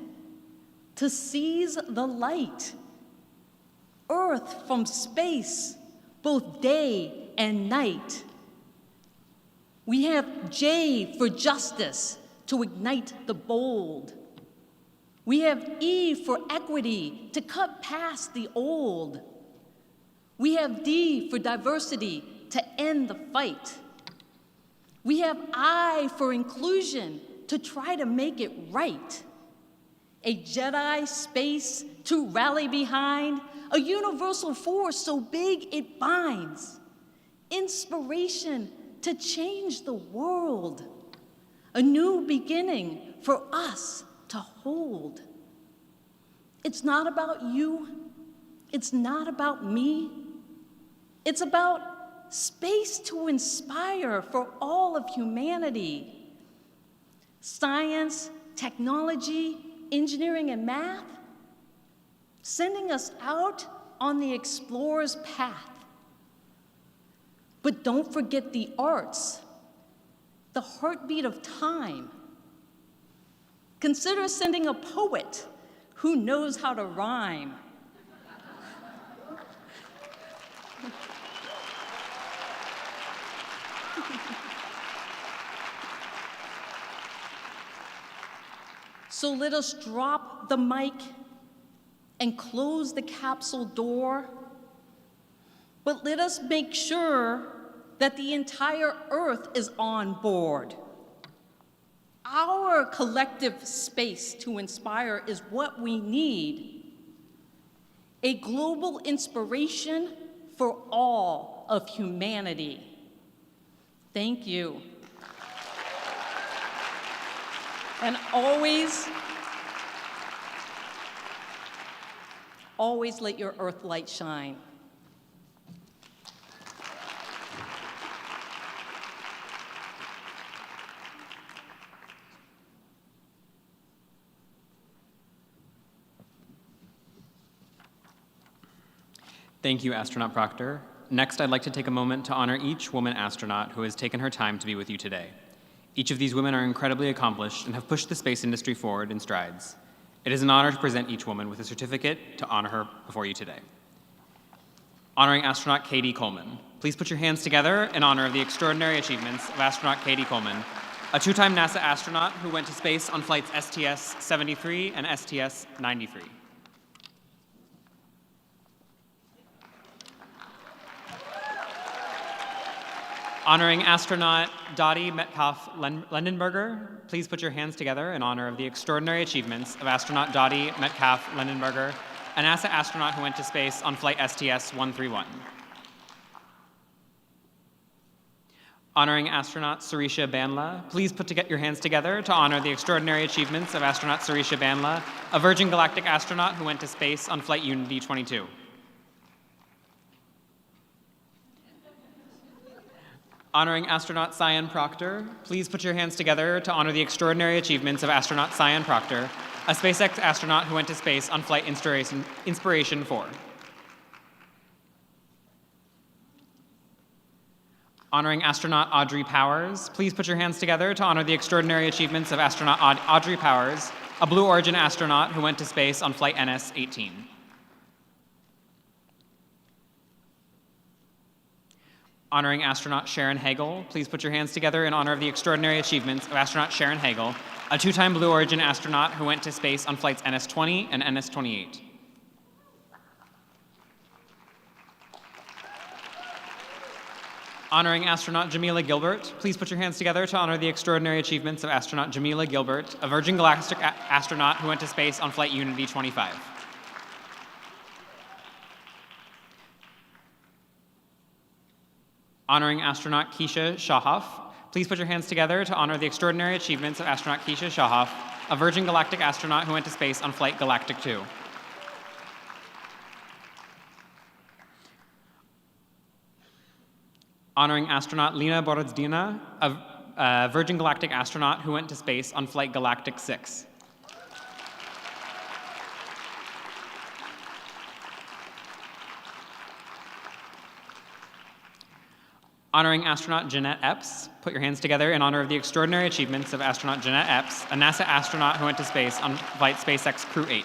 to seize the light. Earth from space, both day and night. We have J for justice, to ignite the bold. We have E for equity, to cut past the old. We have D for diversity, to end the fight. We have I for inclusion, to try to make it right. A Jedi space to rally behind, a universal force so big it binds. Inspiration to change the world. A new beginning for us to hold. It's not about you. It's not about me. It's about space to inspire for all of humanity. Science, technology, engineering, and math, sending us out on the explorer's path. But don't forget the arts, the heartbeat of time. Consider sending a poet who knows how to rhyme. So let us drop the mic and close the capsule door, but let us make sure that the entire Earth is on board. Our collective space to inspire is what we need. A global inspiration for all of humanity. Thank you. And always let your Earth light shine. Thank you, Astronaut Proctor. Next, I'd like to take a moment to honor each woman astronaut who has taken her time to be with you today. Each of these women are incredibly accomplished and have pushed the space industry forward in strides. It is an honor to present each woman with a certificate to honor her before you today. Honoring astronaut Cady Coleman. Please put your hands together in honor of the extraordinary achievements of astronaut Cady Coleman, a two-time NASA astronaut who went to space on flights STS-73 and STS-93. Honoring astronaut Dottie Metcalf-Lendenberger, please put your hands together in honor of the extraordinary achievements of astronaut Dottie Metcalf-Lendenberger, a NASA astronaut who went to space on flight STS-131. Honoring astronaut Sarisha Bandla, please put your hands together to honor the extraordinary achievements of astronaut Sarisha Bandla, a Virgin Galactic astronaut who went to space on flight Unity 22. Honoring astronaut Sian Proctor, please put your hands together to honor the extraordinary achievements of astronaut Sian Proctor, a SpaceX astronaut who went to space on flight Inspiration 4. Honoring astronaut Audrey Powers, please put your hands together to honor the extraordinary achievements of astronaut Audrey Powers, a Blue Origin astronaut who went to space on flight NS-18. Honoring astronaut Sharon Hagel, please put your hands together in honor of the extraordinary achievements of astronaut Sharon Hagel, a two-time Blue Origin astronaut who went to space on flights NS-20 and NS-28. Honoring astronaut Jamila Gilbert, please put your hands together to honor the extraordinary achievements of astronaut Jamila Gilbert, a Virgin Galactic astronaut who went to space on flight Unity 25. Honoring astronaut Keisha Shahoff, please put your hands together to honor the extraordinary achievements of astronaut Keisha Shahoff, a Virgin Galactic astronaut who went to space on flight Galactic 2. Honoring astronaut Lena Borozdina, a Virgin Galactic astronaut who went to space on Flight Galactic 6. Honoring astronaut Jeanette Epps. Put your hands together in honor of the extraordinary achievements of astronaut Jeanette Epps, a NASA astronaut who went to space on Flight SpaceX Crew 8.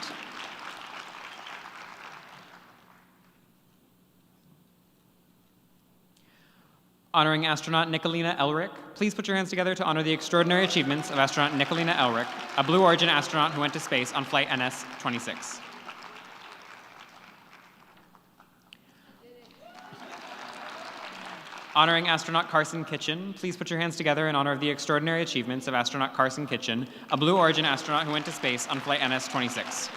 Honoring astronaut Nicolina Elric. Please put your hands together to honor the extraordinary achievements of astronaut Nicolina Elric, a Blue Origin astronaut who went to space on Flight NS-26. Honoring astronaut Carson Kitchen. Please put your hands together in honor of the extraordinary achievements of astronaut Carson Kitchen, a Blue Origin astronaut who went to space on Flight NS-26.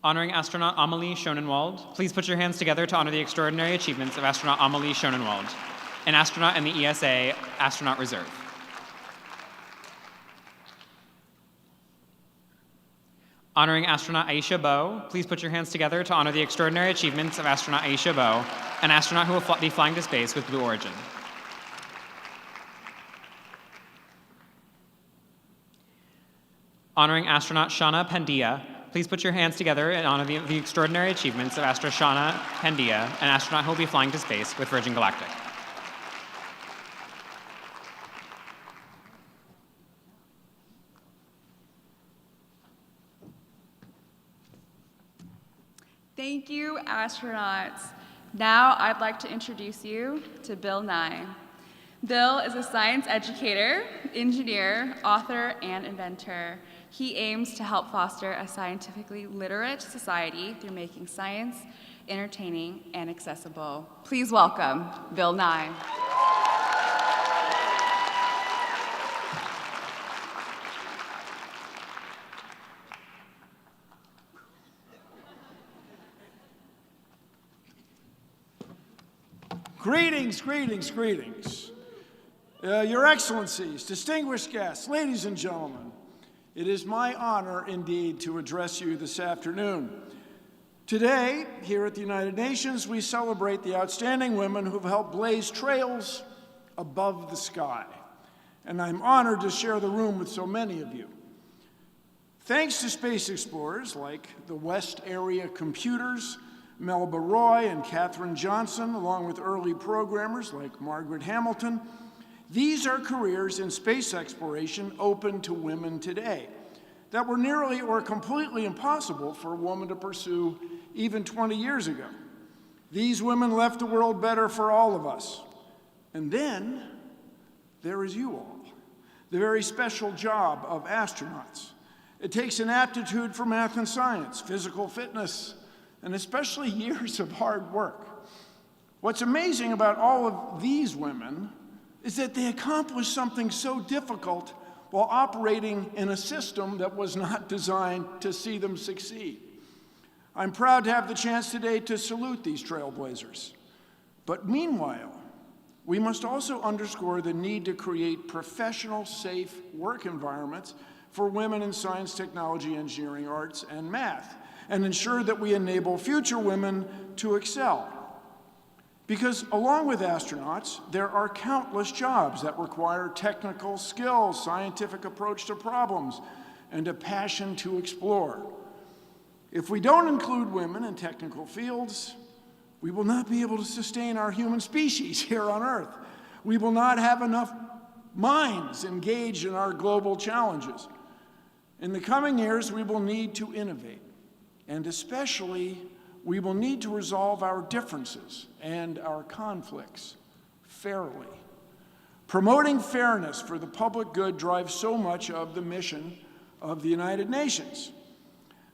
Honoring astronaut Amelie Schoenenwald. Please put your hands together to honor the extraordinary achievements of astronaut Amelie Schoenenwald, an astronaut in the ESA Astronaut Reserve. Honoring astronaut Aisha Bowe. Please put your hands together to honor the extraordinary achievements of astronaut Aisha Bowe, an astronaut who will be flying to space with Blue Origin. Honoring astronaut Shana Pandya. Please put your hands together in honor of the extraordinary achievements of astronaut Shana Pandya, an astronaut who will be flying to space with Virgin Galactic. Thank you, astronauts. Now I'd like to introduce you to Bill Nye. Bill is a science educator, engineer, author, and inventor. He aims to help foster a scientifically literate society through making science entertaining and accessible. Please welcome Bill Nye. Greetings, greetings, greetings. Your Excellencies, distinguished guests, ladies and gentlemen, it is my honor indeed to address you this afternoon. Today, here at the United Nations, we celebrate the outstanding women who've helped blaze trails above the sky. And I'm honored to share the room with so many of you. Thanks to space explorers like the West Area Computers, Melba Roy and Katherine Johnson, along with early programmers like Margaret Hamilton, these are careers in space exploration open to women today that were nearly or completely impossible for a woman to pursue even 20 years ago. These women left the world better for all of us. And then there is you all, the very special job of astronauts. It takes an aptitude for math and science, physical fitness, and especially years of hard work. What's amazing about all of these women is that they accomplished something so difficult while operating in a system that was not designed to see them succeed. I'm proud to have the chance today to salute these trailblazers. But meanwhile, we must also underscore the need to create professional, safe work environments for women in science, technology, engineering, arts, and math, and ensure that we enable future women to excel. Because along with astronauts, there are countless jobs that require technical skills, scientific approach to problems, and a passion to explore. If we don't include women in technical fields, we will not be able to sustain our human species here on Earth. We will not have enough minds engaged in our global challenges. In the coming years, we will need to innovate. And especially, we will need to resolve our differences and our conflicts fairly. Promoting fairness for the public good drives so much of the mission of the United Nations.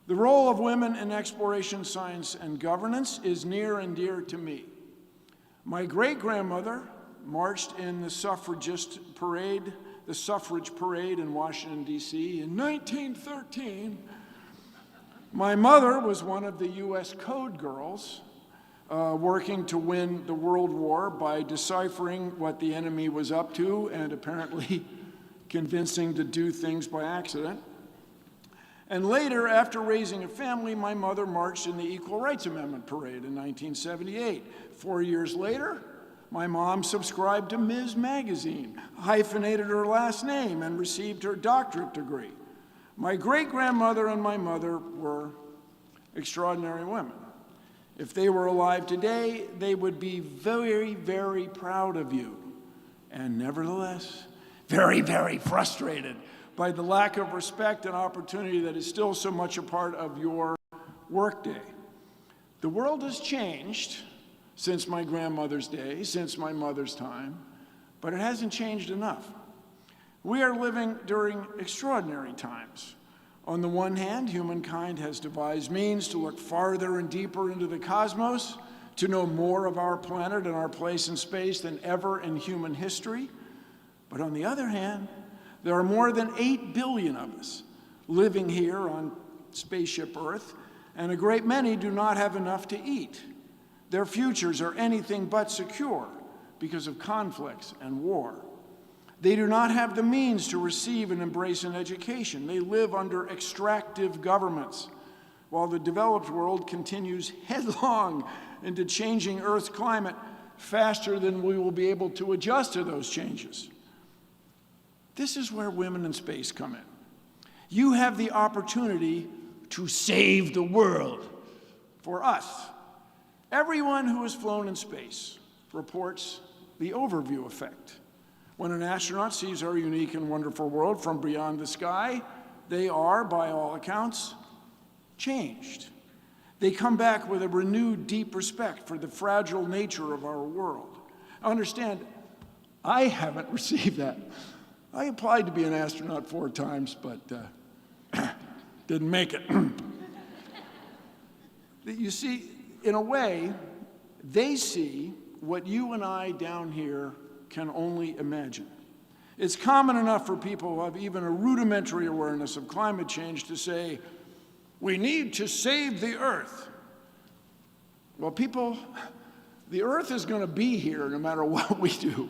The role of women in exploration, science, and governance is near and dear to me. My great-grandmother marched in the suffrage parade in Washington, D.C. in 1913. My mother was one of the U.S. Code Girls, working to win the World War by deciphering what the enemy was up to and apparently convincing to do things by accident. And later, after raising a family, my mother marched in the Equal Rights Amendment Parade in 1978. 4 years later, my mom subscribed to Ms. Magazine, hyphenated her last name, and received her doctorate degree. My great-grandmother and my mother were extraordinary women. If they were alive today, they would be very, very proud of you, and nevertheless, very, very frustrated by the lack of respect and opportunity that is still so much a part of your workday. The world has changed since my grandmother's day, since my mother's time, but it hasn't changed enough. We are living during extraordinary times. On the one hand, humankind has devised means to look farther and deeper into the cosmos, to know more of our planet and our place in space than ever in human history. But on the other hand, there are more than 8 billion of us living here on spaceship Earth, and a great many do not have enough to eat. Their futures are anything but secure because of conflicts and war. They do not have the means to receive and embrace an education. They live under extractive governments, while the developed world continues headlong into changing Earth's climate faster than we will be able to adjust to those changes. This is where women in space come in. You have the opportunity to save the world for us. Everyone who has flown in space reports the overview effect. When an astronaut sees our unique and wonderful world from beyond the sky, they are, by all accounts, changed. They come back with a renewed, deep respect for the fragile nature of our world. Understand, I haven't received that. I applied to be an astronaut 4 times, but didn't make it. You see, in a way, they see what you and I down here can only imagine. It's common enough for people who have even a rudimentary awareness of climate change to say, we need to save the Earth. Well, people, the Earth is going to be here no matter what we do.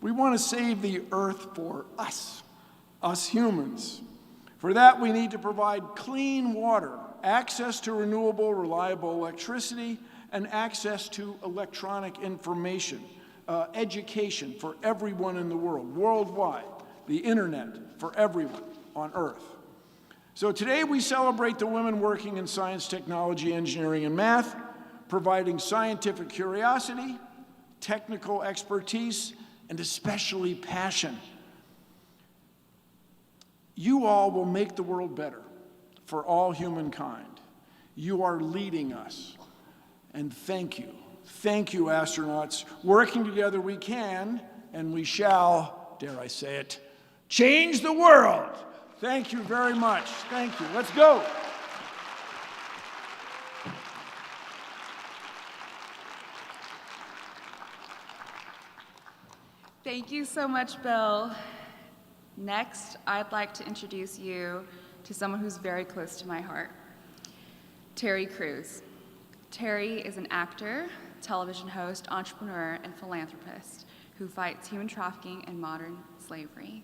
We want to save the Earth for us humans. For that, we need to provide clean water, access to renewable, reliable electricity, and access to electronic information, education for everyone in the world, worldwide, the internet for everyone on Earth. So today we celebrate the women working in science, technology, engineering, and math, providing scientific curiosity, technical expertise, and especially passion. You all will make the world better for all humankind. You are leading us, and thank you. Thank you, astronauts. Working together we can, and we shall, dare I say it, change the world. Thank you very much. Thank you. Let's go. Thank you so much, Bill. Next, I'd like to introduce you to someone who's very close to my heart, Terry Crews. Terry is an actor, television host, entrepreneur, and philanthropist who fights human trafficking and modern slavery.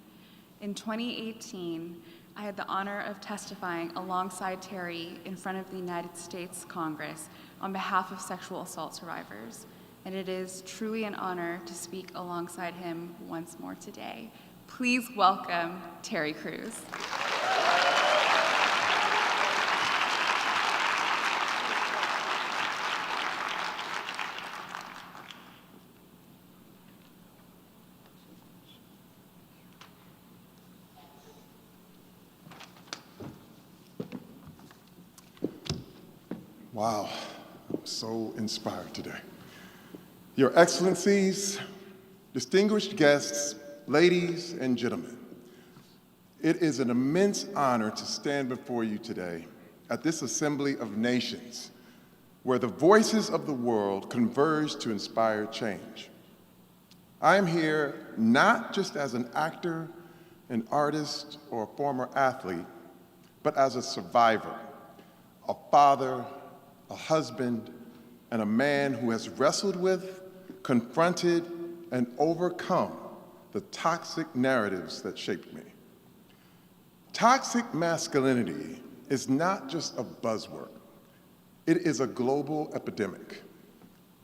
In 2018, I had the honor of testifying alongside Terry in front of the United States Congress on behalf of sexual assault survivors. And it is truly an honor to speak alongside him once more today. Please welcome Terry Crews. Wow, I'm so inspired today. Your Excellencies, distinguished guests, ladies and gentlemen, it is an immense honor to stand before you today at this Assembly of Nations, where the voices of the world converge to inspire change. I am here not just as an actor, an artist, or a former athlete, but as a survivor, a father, a husband, and a man who has wrestled with, confronted, and overcome the toxic narratives that shaped me. Toxic masculinity is not just a buzzword. It is a global epidemic.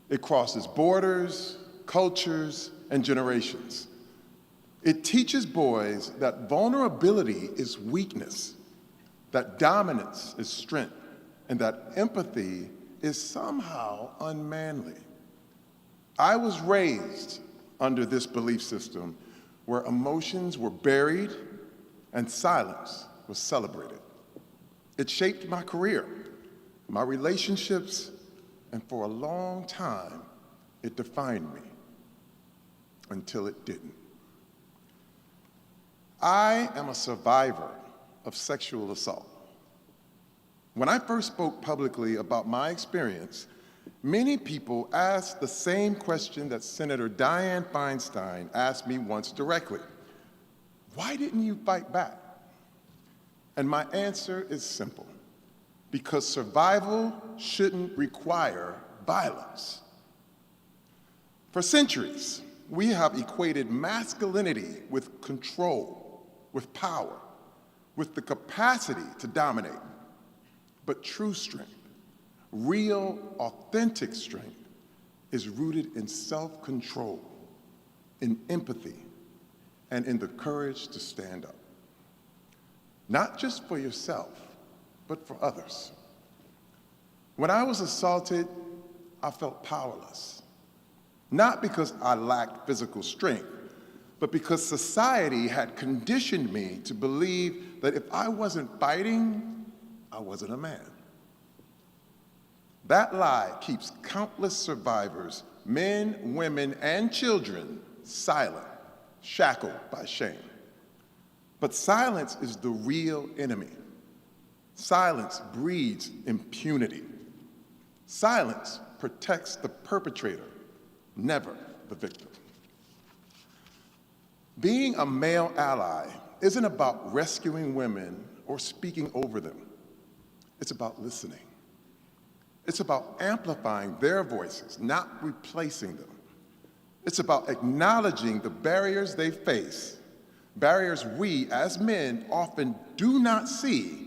It crosses borders, cultures, and generations. It teaches boys that vulnerability is weakness, that dominance is strength, and that empathy is somehow unmanly. I was raised under this belief system where emotions were buried and silence was celebrated. It shaped my career, my relationships, and for a long time, it defined me until it didn't. I am a survivor of sexual assault. When I first spoke publicly about my experience, many people asked the same question that Senator Dianne Feinstein asked me once directly. Why didn't you fight back? And my answer is simple. Because survival shouldn't require violence. For centuries, we have equated masculinity with control, with power, with the capacity to dominate. But true strength, real, authentic strength, is rooted in self-control, in empathy, and in the courage to stand up. Not just for yourself, but for others. When I was assaulted, I felt powerless. Not because I lacked physical strength, but because society had conditioned me to believe that if I wasn't fighting, I wasn't a man. That lie keeps countless survivors, men, women, and children, silent, shackled by shame. But silence is the real enemy. Silence breeds impunity. Silence protects the perpetrator, never the victim. Being a male ally isn't about rescuing women or speaking over them. It's about listening. It's about amplifying their voices, not replacing them. It's about acknowledging the barriers they face, barriers we as men often do not see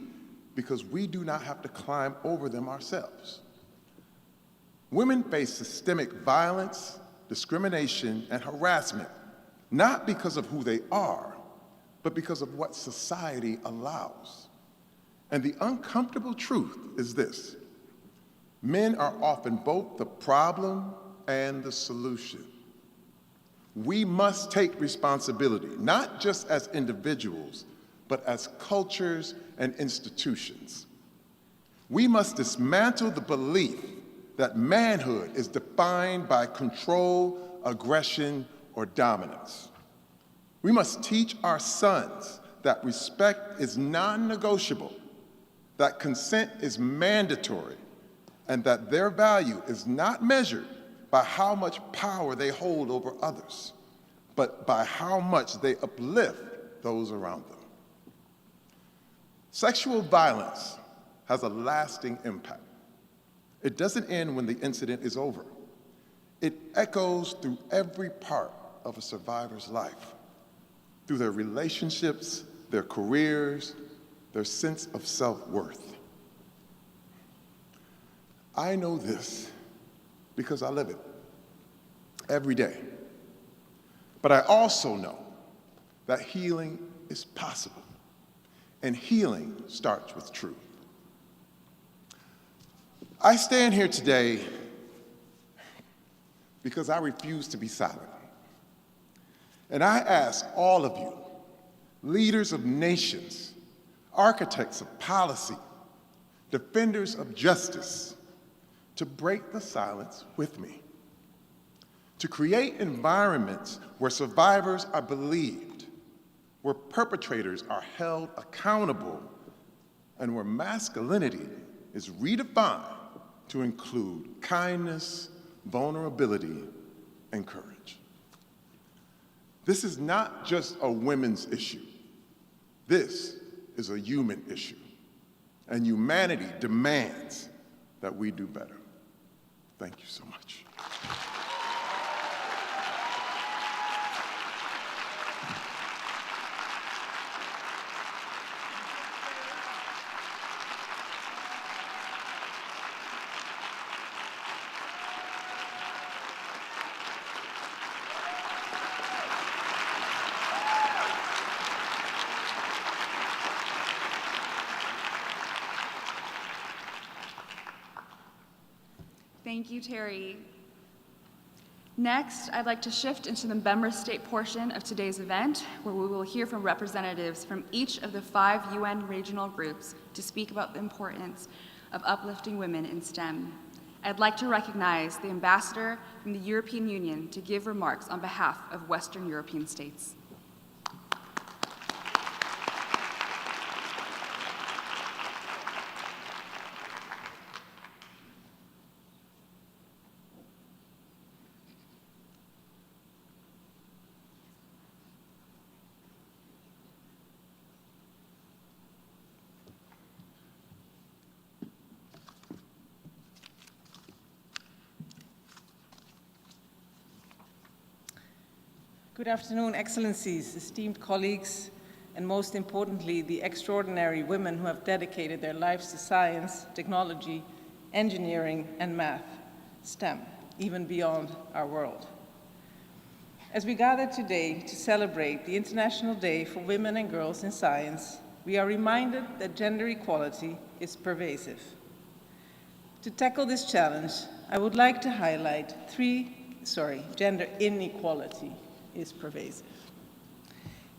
because we do not have to climb over them ourselves. Women face systemic violence, discrimination, and harassment, not because of who they are, but because of what society allows. And the uncomfortable truth is this: men are often both the problem and the solution. We must take responsibility, not just as individuals, but as cultures and institutions. We must dismantle the belief that manhood is defined by control, aggression, or dominance. We must teach our sons that respect is non-negotiable, that consent is mandatory, and that their value is not measured by how much power they hold over others, but by how much they uplift those around them. Sexual violence has a lasting impact. It doesn't end when the incident is over. It echoes through every part of a survivor's life, through their relationships, their careers, their sense of self-worth. I know this because I live it every day. But I also know that healing is possible, and healing starts with truth. I stand here today because I refuse to be silent. And I ask all of you, leaders of nations, architects of policy, defenders of justice, to break the silence with me, to create environments where survivors are believed, where perpetrators are held accountable, and where masculinity is redefined to include kindness, vulnerability, and courage. This is not just a women's issue. This is a human issue, and humanity demands that we do better. Thank you so much. Thank you, Terry. Next, I'd like to shift into the member state portion of today's event, where we will hear from representatives from each of the 5 UN regional groups to speak about the importance of uplifting women in STEM. I'd like to recognize the ambassador from the European Union to give remarks on behalf of Western European states. Good afternoon, Excellencies, esteemed colleagues, and most importantly, the extraordinary women who have dedicated their lives to science, technology, engineering, and math, STEM, even beyond our world. As we gather today to celebrate the International Day for Women and Girls in Science, we are reminded that gender equality is pervasive. To tackle this challenge, I would like to highlight gender inequality is pervasive.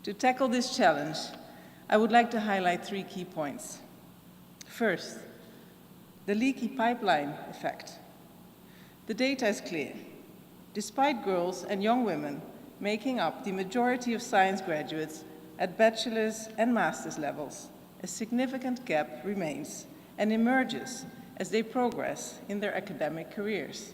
To tackle this challenge, I would like to highlight 3 key points. First, the leaky pipeline effect. The data is clear. Despite girls and young women making up the majority of science graduates at bachelor's and master's levels, a significant gap remains and emerges as they progress in their academic careers.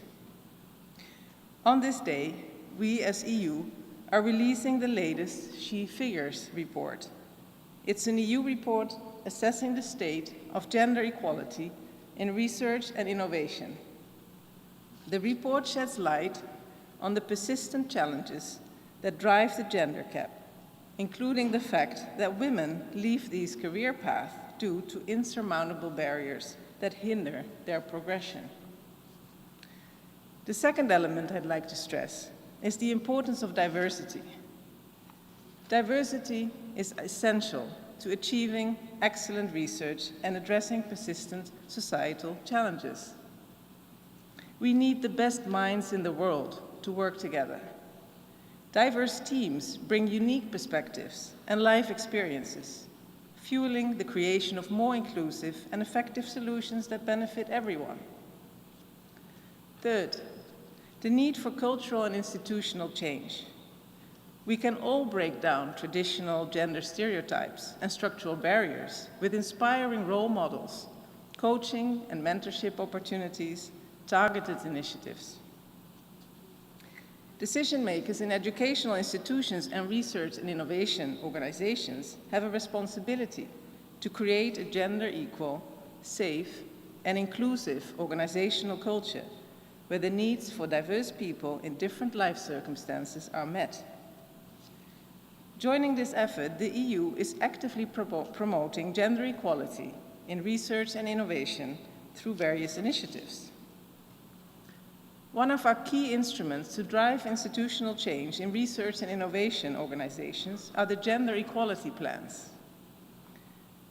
On this day, we as EU are releasing the latest She Figures report. It's an EU report assessing the state of gender equality in research and innovation. The report sheds light on the persistent challenges that drive the gender gap, including the fact that women leave these career paths due to insurmountable barriers that hinder their progression. The second element I'd like to stress is the importance of diversity. Diversity is essential to achieving excellent research and addressing persistent societal challenges. We need the best minds in the world to work together. Diverse teams bring unique perspectives and life experiences, fueling the creation of more inclusive and effective solutions that benefit everyone. Third, the need for cultural and institutional change. We can all break down traditional gender stereotypes and structural barriers with inspiring role models, coaching and mentorship opportunities, targeted initiatives. Decision makers in educational institutions and research and innovation organizations have a responsibility to create a gender equal, safe, and inclusive organizational culture where the needs for diverse people in different life circumstances are met. Joining this effort, the EU is actively promoting gender equality in research and innovation through various initiatives. One of our key instruments to drive institutional change in research and innovation organizations are the gender equality plans.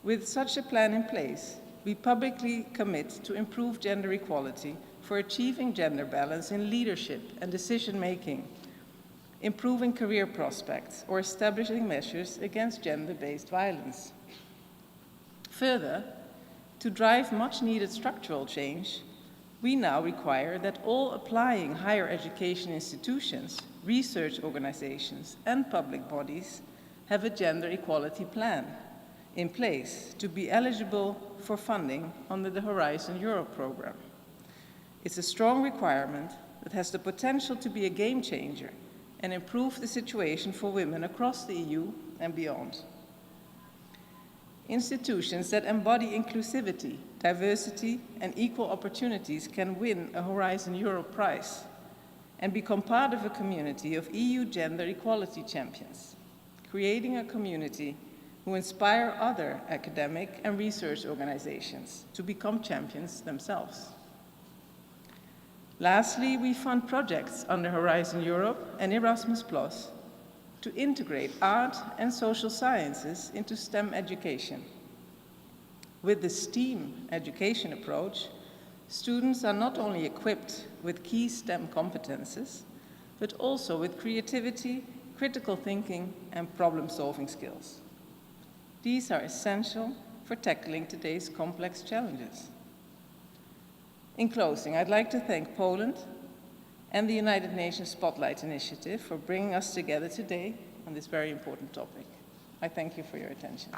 With such a plan in place, we publicly commit to improve gender equality for achieving gender balance in leadership and decision-making, improving career prospects, or establishing measures against gender-based violence. Further, to drive much-needed structural change, we now require that all applying higher education institutions, research organizations, and public bodies have a gender equality plan in place to be eligible for funding under the Horizon Europe program. It's a strong requirement that has the potential to be a game changer and improve the situation for women across the EU and beyond. Institutions that embody inclusivity, diversity, and equal opportunities can win a Horizon Europe prize and become part of a community of EU gender equality champions, creating a community who inspire other academic and research organizations to become champions themselves. Lastly, we fund projects under Horizon Europe and Erasmus+ to integrate art and social sciences into STEM education. With the STEAM education approach, Students are not only equipped with key STEM competences, but also with creativity, critical thinking, and problem-solving skills. These are essential for tackling today's complex challenges. In closing, I'd like to thank Poland and the United Nations Spotlight Initiative for bringing us together today on this very important topic. I thank you for your attention.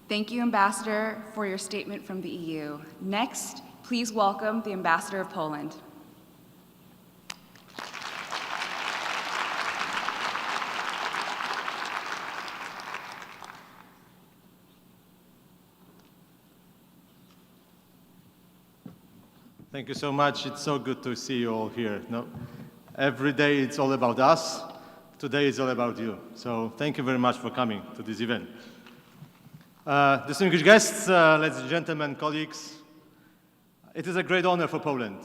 Thank you, Ambassador, for your statement from the EU. Next, please welcome the Ambassador of Poland. Thank you so much. It's so good to see you all here. No, every day it's all about us. Today it's all about you. So thank you very much for coming to this event. Distinguished guests, ladies and gentlemen, colleagues, it is a great honor for Poland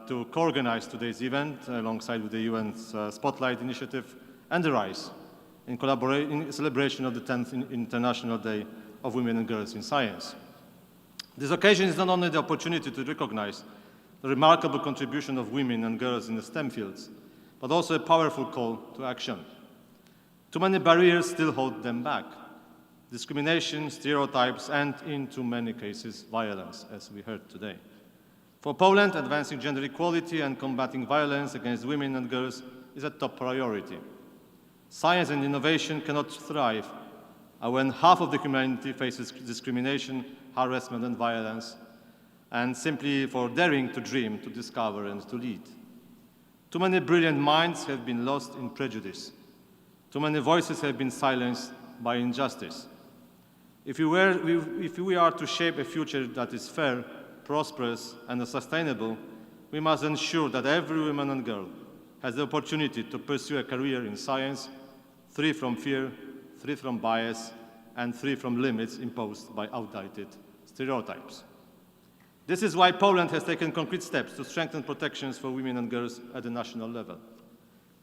to co-organize today's event alongside with the UN's Spotlight Initiative and the RISE in celebration of the 10th International Day of Women and Girls in Science. This occasion is not only the opportunity to recognize the remarkable contribution of women and girls in the STEM fields, but also a powerful call to action. Too many barriers still hold them back. Discrimination, stereotypes, and in too many cases, violence, as we heard today. For Poland, advancing gender equality and combating violence against women and girls is a top priority. Science and innovation cannot thrive when half of the humanity faces discrimination, harassment, and violence, and simply for daring to dream, to discover, and to lead. Too many brilliant minds have been lost in prejudice. Too many voices have been silenced by injustice. If we are to shape a future that is fair, prosperous, and sustainable, we must ensure that every woman and girl has the opportunity to pursue a career in science, free from fear, free from bias, and free from limits imposed by outdated stereotypes. This is why Poland has taken concrete steps to strengthen protections for women and girls at the national level.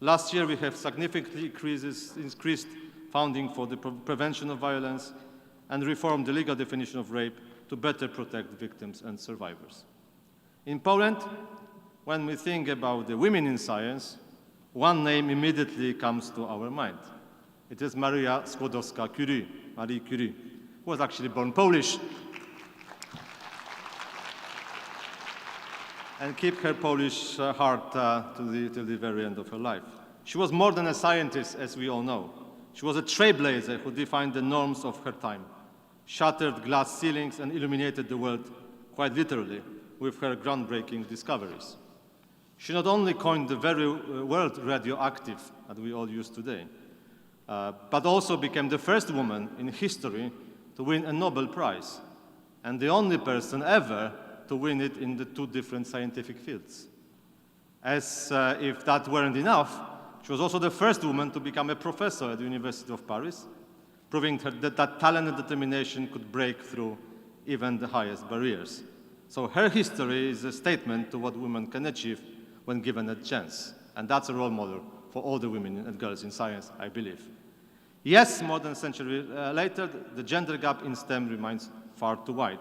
Last year, we have significantly increased funding for the prevention of violence and reformed the legal definition of rape to better protect victims and survivors. In Poland, when we think about the women in science, one name immediately comes to our mind. It is Maria Skłodowska-Curie, Marie Curie, who was actually born Polish and keep her Polish heart till the very end of her life. She was more than a scientist, as we all know. She was a trailblazer who defined the norms of her time, shattered glass ceilings, and illuminated the world, quite literally, with her groundbreaking discoveries. She not only coined the very word radioactive that we all use today, but also became the first woman in history to win a Nobel Prize, and the only person ever to win it in the two different scientific fields. As if that weren't enough, she was also the first woman to become a professor at the University of Paris, proving that talent and determination could break through even the highest barriers. So her history is a statement to what women can achieve when given a chance. And that's a role model for all the women and girls in science, I believe. Yes, more than a century later, the gender gap in STEM remains far too wide.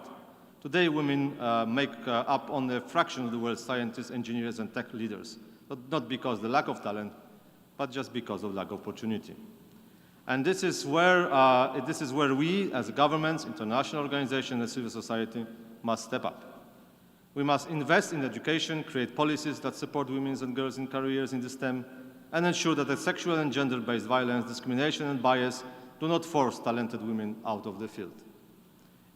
Today, women make up only a fraction of the world's scientists, engineers, and tech leaders, not because of the lack of talent, but just because of lack of opportunity. And this is where we, as governments, international organizations, and civil society, must step up. We must invest in education, create policies that support women and girls in careers in the STEM, and ensure that the sexual and gender-based violence, discrimination, and bias do not force talented women out of the field.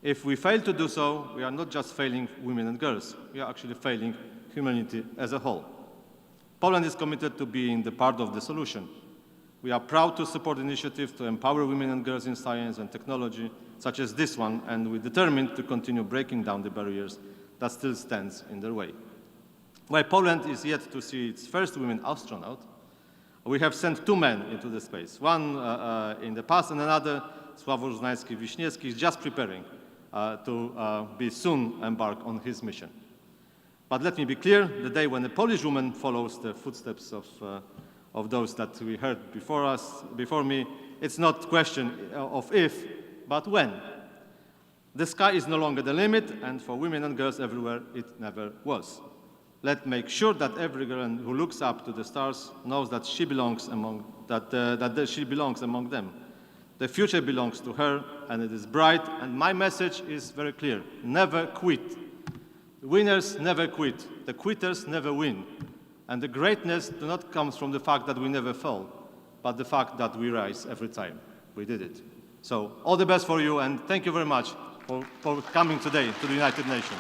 If we fail to do so, we are not just failing women and girls, we are actually failing humanity as a whole. Poland is committed to being the part of the solution. We are proud to support initiatives to empower women and girls in science and technology, such as this one, and we're determined to continue breaking down the barriers that still stands in their way. While Poland is yet to see its first women astronaut, we have sent two men into the space, one in the past and another, Sławomir Znański-Wiśniewski, is just preparing to be soon embark on his mission. But let me be clear, the day when a Polish woman follows the footsteps of those that we heard before me, it's not a question of if, but when. The sky is no longer the limit, and for women and girls everywhere, it never was. Let's make sure that every girl who looks up to the stars knows that she belongs among she belongs among them. The future belongs to her, and it is bright. And my message is very clear: never quit. The winners never quit. The quitters never win. And the greatness does not come from the fact that we never fall, but the fact that we rise every time we did it. So all the best for you, and thank you very much for coming today to the United Nations.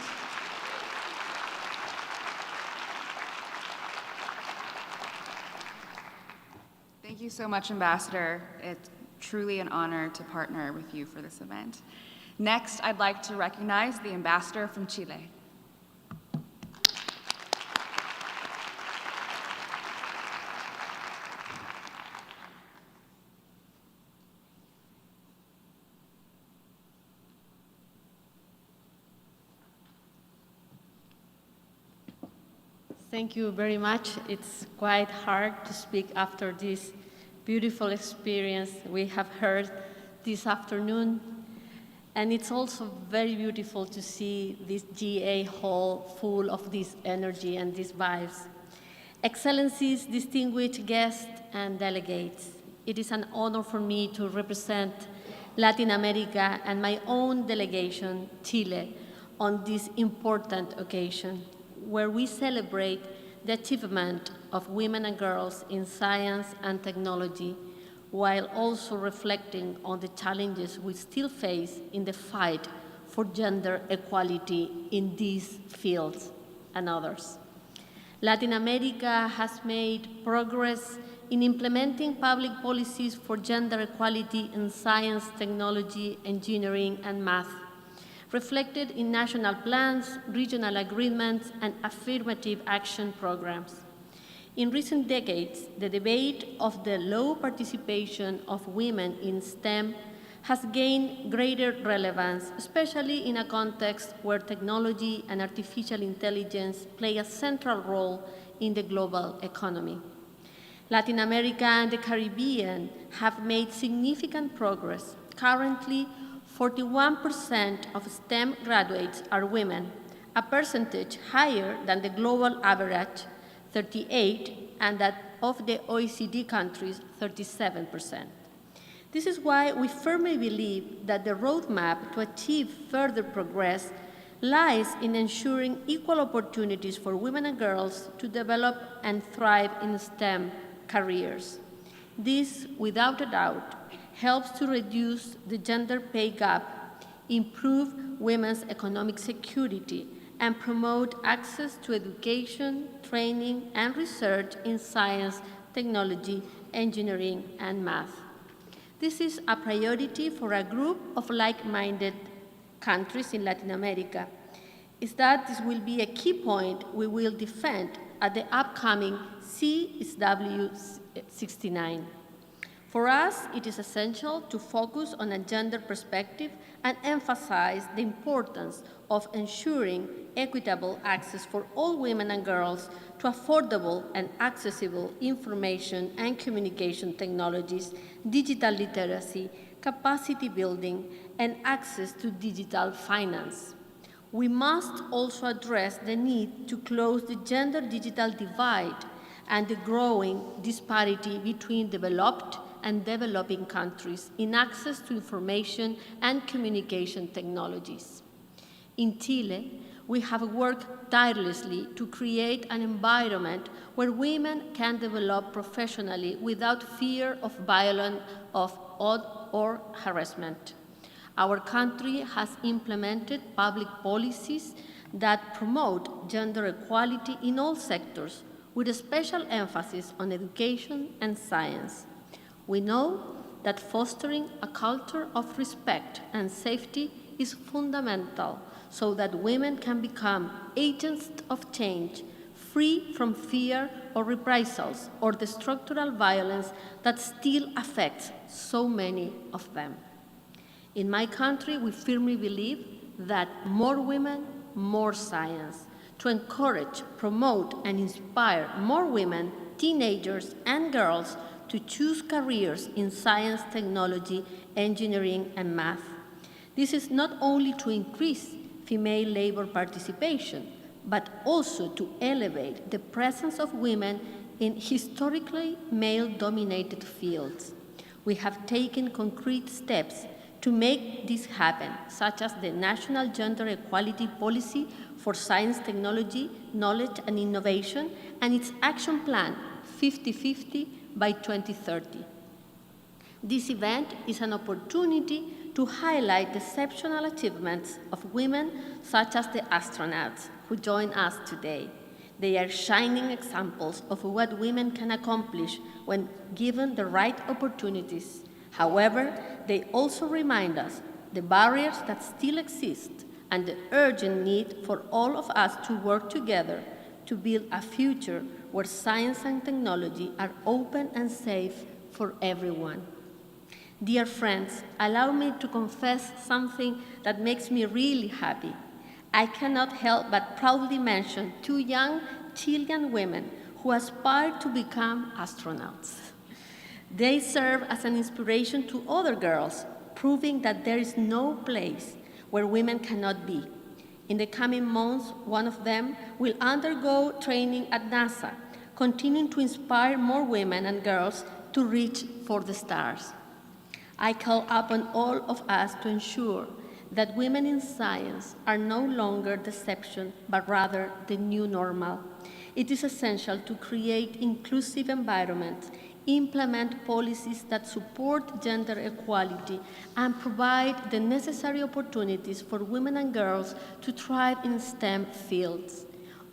Thank you so much, Ambassador. It's truly an honor to partner with you for this event. Next, I'd like to recognize the Ambassador from Chile. Thank you very much. It's quite hard to speak after this beautiful experience we have heard this afternoon. And it's also very beautiful to see this GA hall full of this energy and these vibes. Excellencies, distinguished guests and delegates, it is an honor for me to represent Latin America and my own delegation, Chile, on this important occasion, where we celebrate the achievement of women and girls in science and technology, while also reflecting on the challenges we still face in the fight for gender equality in these fields and others. Latin America has made progress in implementing public policies for gender equality in science, technology, engineering, and math, reflected in national plans, regional agreements, and affirmative action programs. In recent decades, the debate of the low participation of women in STEM has gained greater relevance, especially in a context where technology and artificial intelligence play a central role in the global economy. Latin America and the Caribbean have made significant progress. Currently, 41% of STEM graduates are women, a percentage higher than the global average, 38%, and that of the OECD countries, 37%. This is why we firmly believe that the roadmap to achieve further progress lies in ensuring equal opportunities for women and girls to develop and thrive in STEM careers. This, without a doubt, helps to reduce the gender pay gap, improve women's economic security, and promote access to education, training, and research in science, technology, engineering, and math. This is a priority for a group of like-minded countries in Latin America. Is that this will be a key point we will defend at the upcoming CSW69. For us, it is essential to focus on a gender perspective and emphasize the importance of ensuring equitable access for all women and girls to affordable and accessible information and communication technologies, digital literacy, capacity building, and access to digital finance. We must also address the need to close the gender-digital divide and the growing disparity between developed and developing countries in access to information and communication technologies. In Chile, we have worked tirelessly to create an environment where women can develop professionally without fear of violence or harassment. Our country has implemented public policies that promote gender equality in all sectors, with a special emphasis on education and science. We know that fostering a culture of respect and safety is fundamental so that women can become agents of change, free from fear or reprisals or the structural violence that still affects so many of them. In my country, we firmly believe that more women, more science. to encourage, promote, and inspire more women, teenagers, and girls to choose careers in science, technology, engineering, and math. This is not only to increase female labor participation, but also to elevate the presence of women in historically male-dominated fields. We have taken concrete steps to make this happen, such as the National Gender Equality Policy for Science, Technology, Knowledge, and Innovation, and its action plan, 50-50 by 2030. This event is an opportunity to highlight the exceptional achievements of women, such as the astronauts who join us today. They are shining examples of what women can accomplish when given the right opportunities. However, they also remind us the barriers that still exist and the urgent need for all of us to work together to build a future where science and technology are open and safe for everyone. Dear friends, allow me to confess something that makes me really happy. I cannot help but proudly mention two young Chilean women who aspire to become astronauts. They serve as an inspiration to other girls, proving that there is no place where women cannot be. In the coming months, one of them will undergo training at NASA, continuing to inspire more women and girls to reach for the stars. I call upon all of us to ensure that women in science are no longer the exception, but rather the new normal. It is essential to create inclusive environments, implement policies that support gender equality, and provide the necessary opportunities for women and girls to thrive in STEM fields.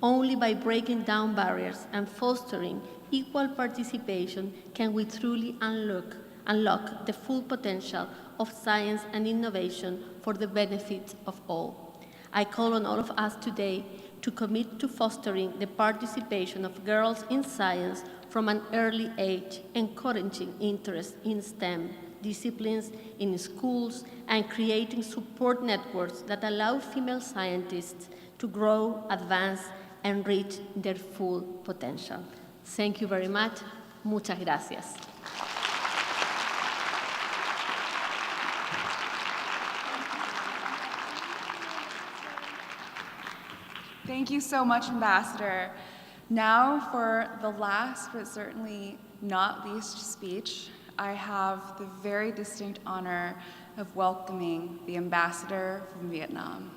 Only by breaking down barriers and fostering equal participation can we truly unlock the full potential of science and innovation for the benefit of all. I call on all of us today to commit to fostering the participation of girls in science from an early age, encouraging interest in STEM disciplines in schools, and creating support networks that allow female scientists to grow, advance, and reach their full potential. Thank you very much. Muchas gracias. Thank you so much, Ambassador. Now for the last, but certainly not least speech, I have the very distinct honor of welcoming the Ambassador from Vietnam.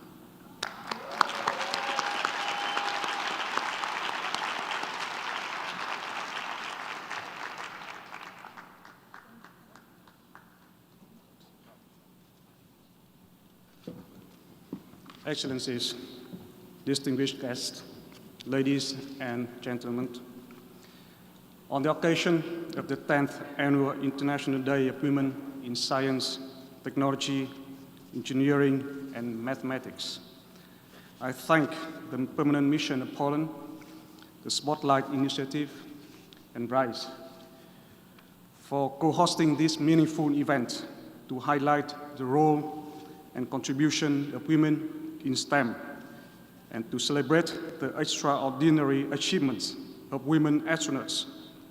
Excellencies, distinguished guests, ladies and gentlemen, on the occasion of the 10th Annual International Day of Women in Science, Technology, Engineering, and Mathematics, I thank the Permanent Mission of Poland, the Spotlight Initiative, and RISE for co-hosting this meaningful event to highlight the role and contribution of women in STEM, and to celebrate the extraordinary achievements of women astronauts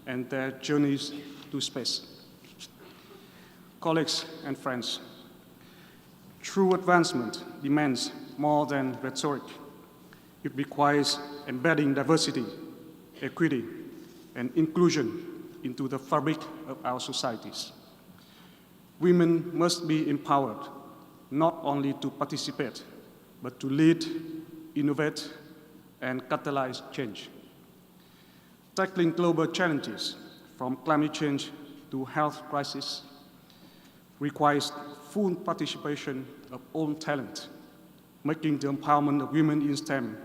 and their journeys to space. Colleagues and friends, true advancement demands more than rhetoric. It requires embedding diversity, equity, and inclusion into the fabric of our societies. Women must be empowered not only to participate, but to lead, innovate, and catalyze change. Tackling global challenges, from climate change to health crisis, requires full participation of all talent, making the empowerment of women in STEM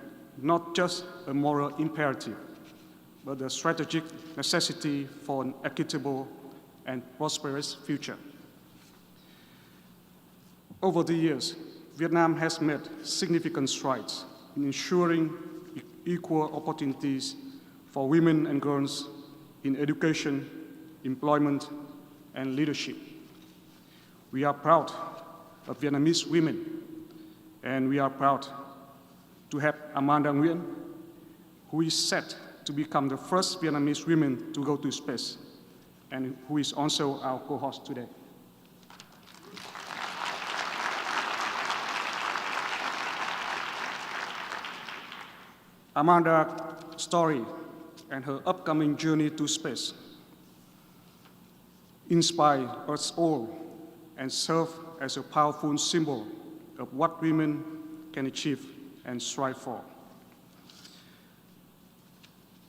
not just a moral imperative, but a strategic necessity for an equitable and prosperous future. Over the years, Vietnam has made significant strides in ensuring equal opportunities for women and girls in education, employment, and leadership. We are proud of Vietnamese women, and we are proud to have Amanda Nguyen who is set to become the first Vietnamese woman to go to space, and who is also our co-host today. Amanda's story and her upcoming journey to space inspire us all and serve as a powerful symbol of what women can achieve and strive for.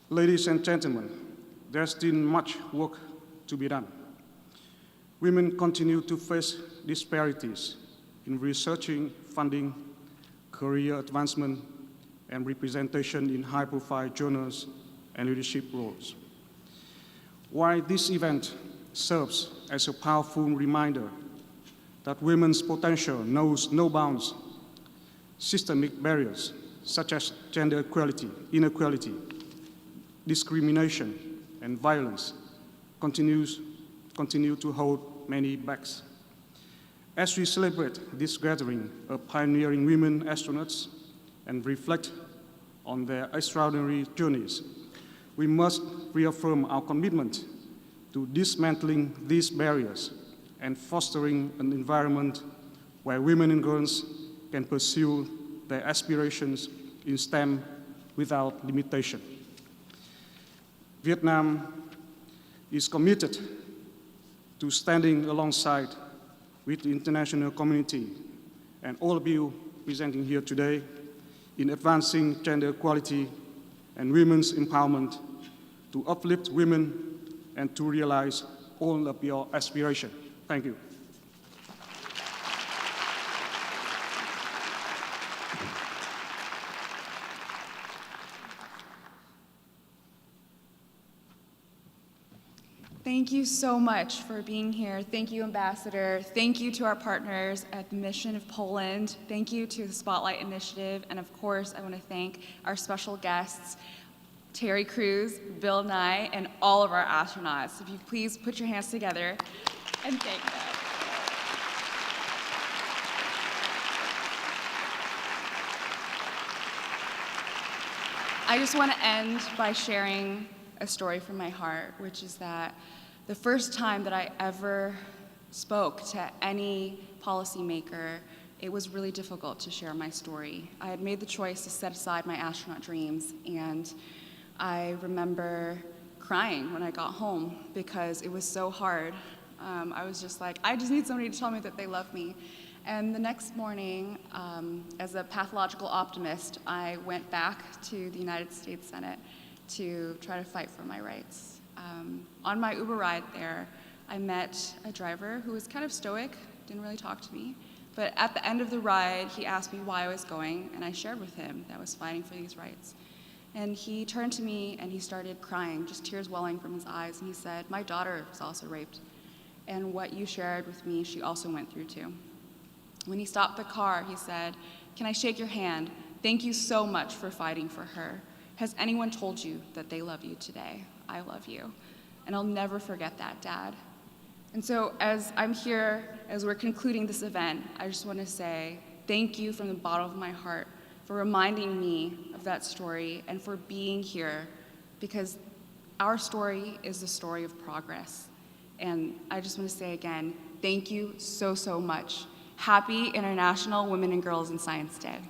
Ladies and gentlemen, there's still much work to be done. Women continue to face disparities in researching, funding, career advancement, and representation in high-profile journals and leadership roles. While this event serves as a powerful reminder that women's potential knows no bounds, systemic barriers such as gender equality, inequality, discrimination, and violence continue to hold many backs. As we celebrate this gathering of pioneering women astronauts and reflect on their extraordinary journeys, we must reaffirm our commitment to dismantling these barriers and fostering an environment where women and girls can pursue their aspirations in STEM without limitation. Vietnam is committed to standing alongside with the international community and all of you presenting here today in advancing gender equality and women's empowerment to uplift women and to realize all of your aspirations. Thank you. Thank you so much for being here. Thank you, Ambassador. Thank you to our partners at the Mission of Poland. Thank you to the Spotlight Initiative. And of course, I want to thank our special guests, Terry Crews, Bill Nye, and all of our astronauts. If you please put your hands together and thank them. I just want to end by sharing a story from my heart, which is that the first time that I ever spoke to any policymaker, it was really difficult to share my story. I had made the choice to set aside my astronaut dreams, and I remember crying when I got home because it was so hard. I was just like, I just need somebody to tell me that they love me. And the next morning, as a pathological optimist, I went back to the United States Senate to try to fight for my rights. On my Uber ride there, I met a driver who was kind of stoic, didn't really talk to me, but at the end of the ride, he asked me why I was going, and I shared with him that I was fighting for these rights. And he turned to me and he started crying, just tears welling from his eyes, and he said, my daughter was also raped, and what you shared with me, she also went through too. When he stopped the car, he said, can I shake your hand? Thank you so much for fighting for her. Has anyone told you that they love you today? I love you. And I'll never forget that, Dad. And so as I'm here, as we're concluding this event, I just want to say thank you from the bottom of my heart for reminding me of that story and for being here, because our story is the story of progress. And I just want to say again, thank you so, so much. Happy International Women and Girls in Science Day.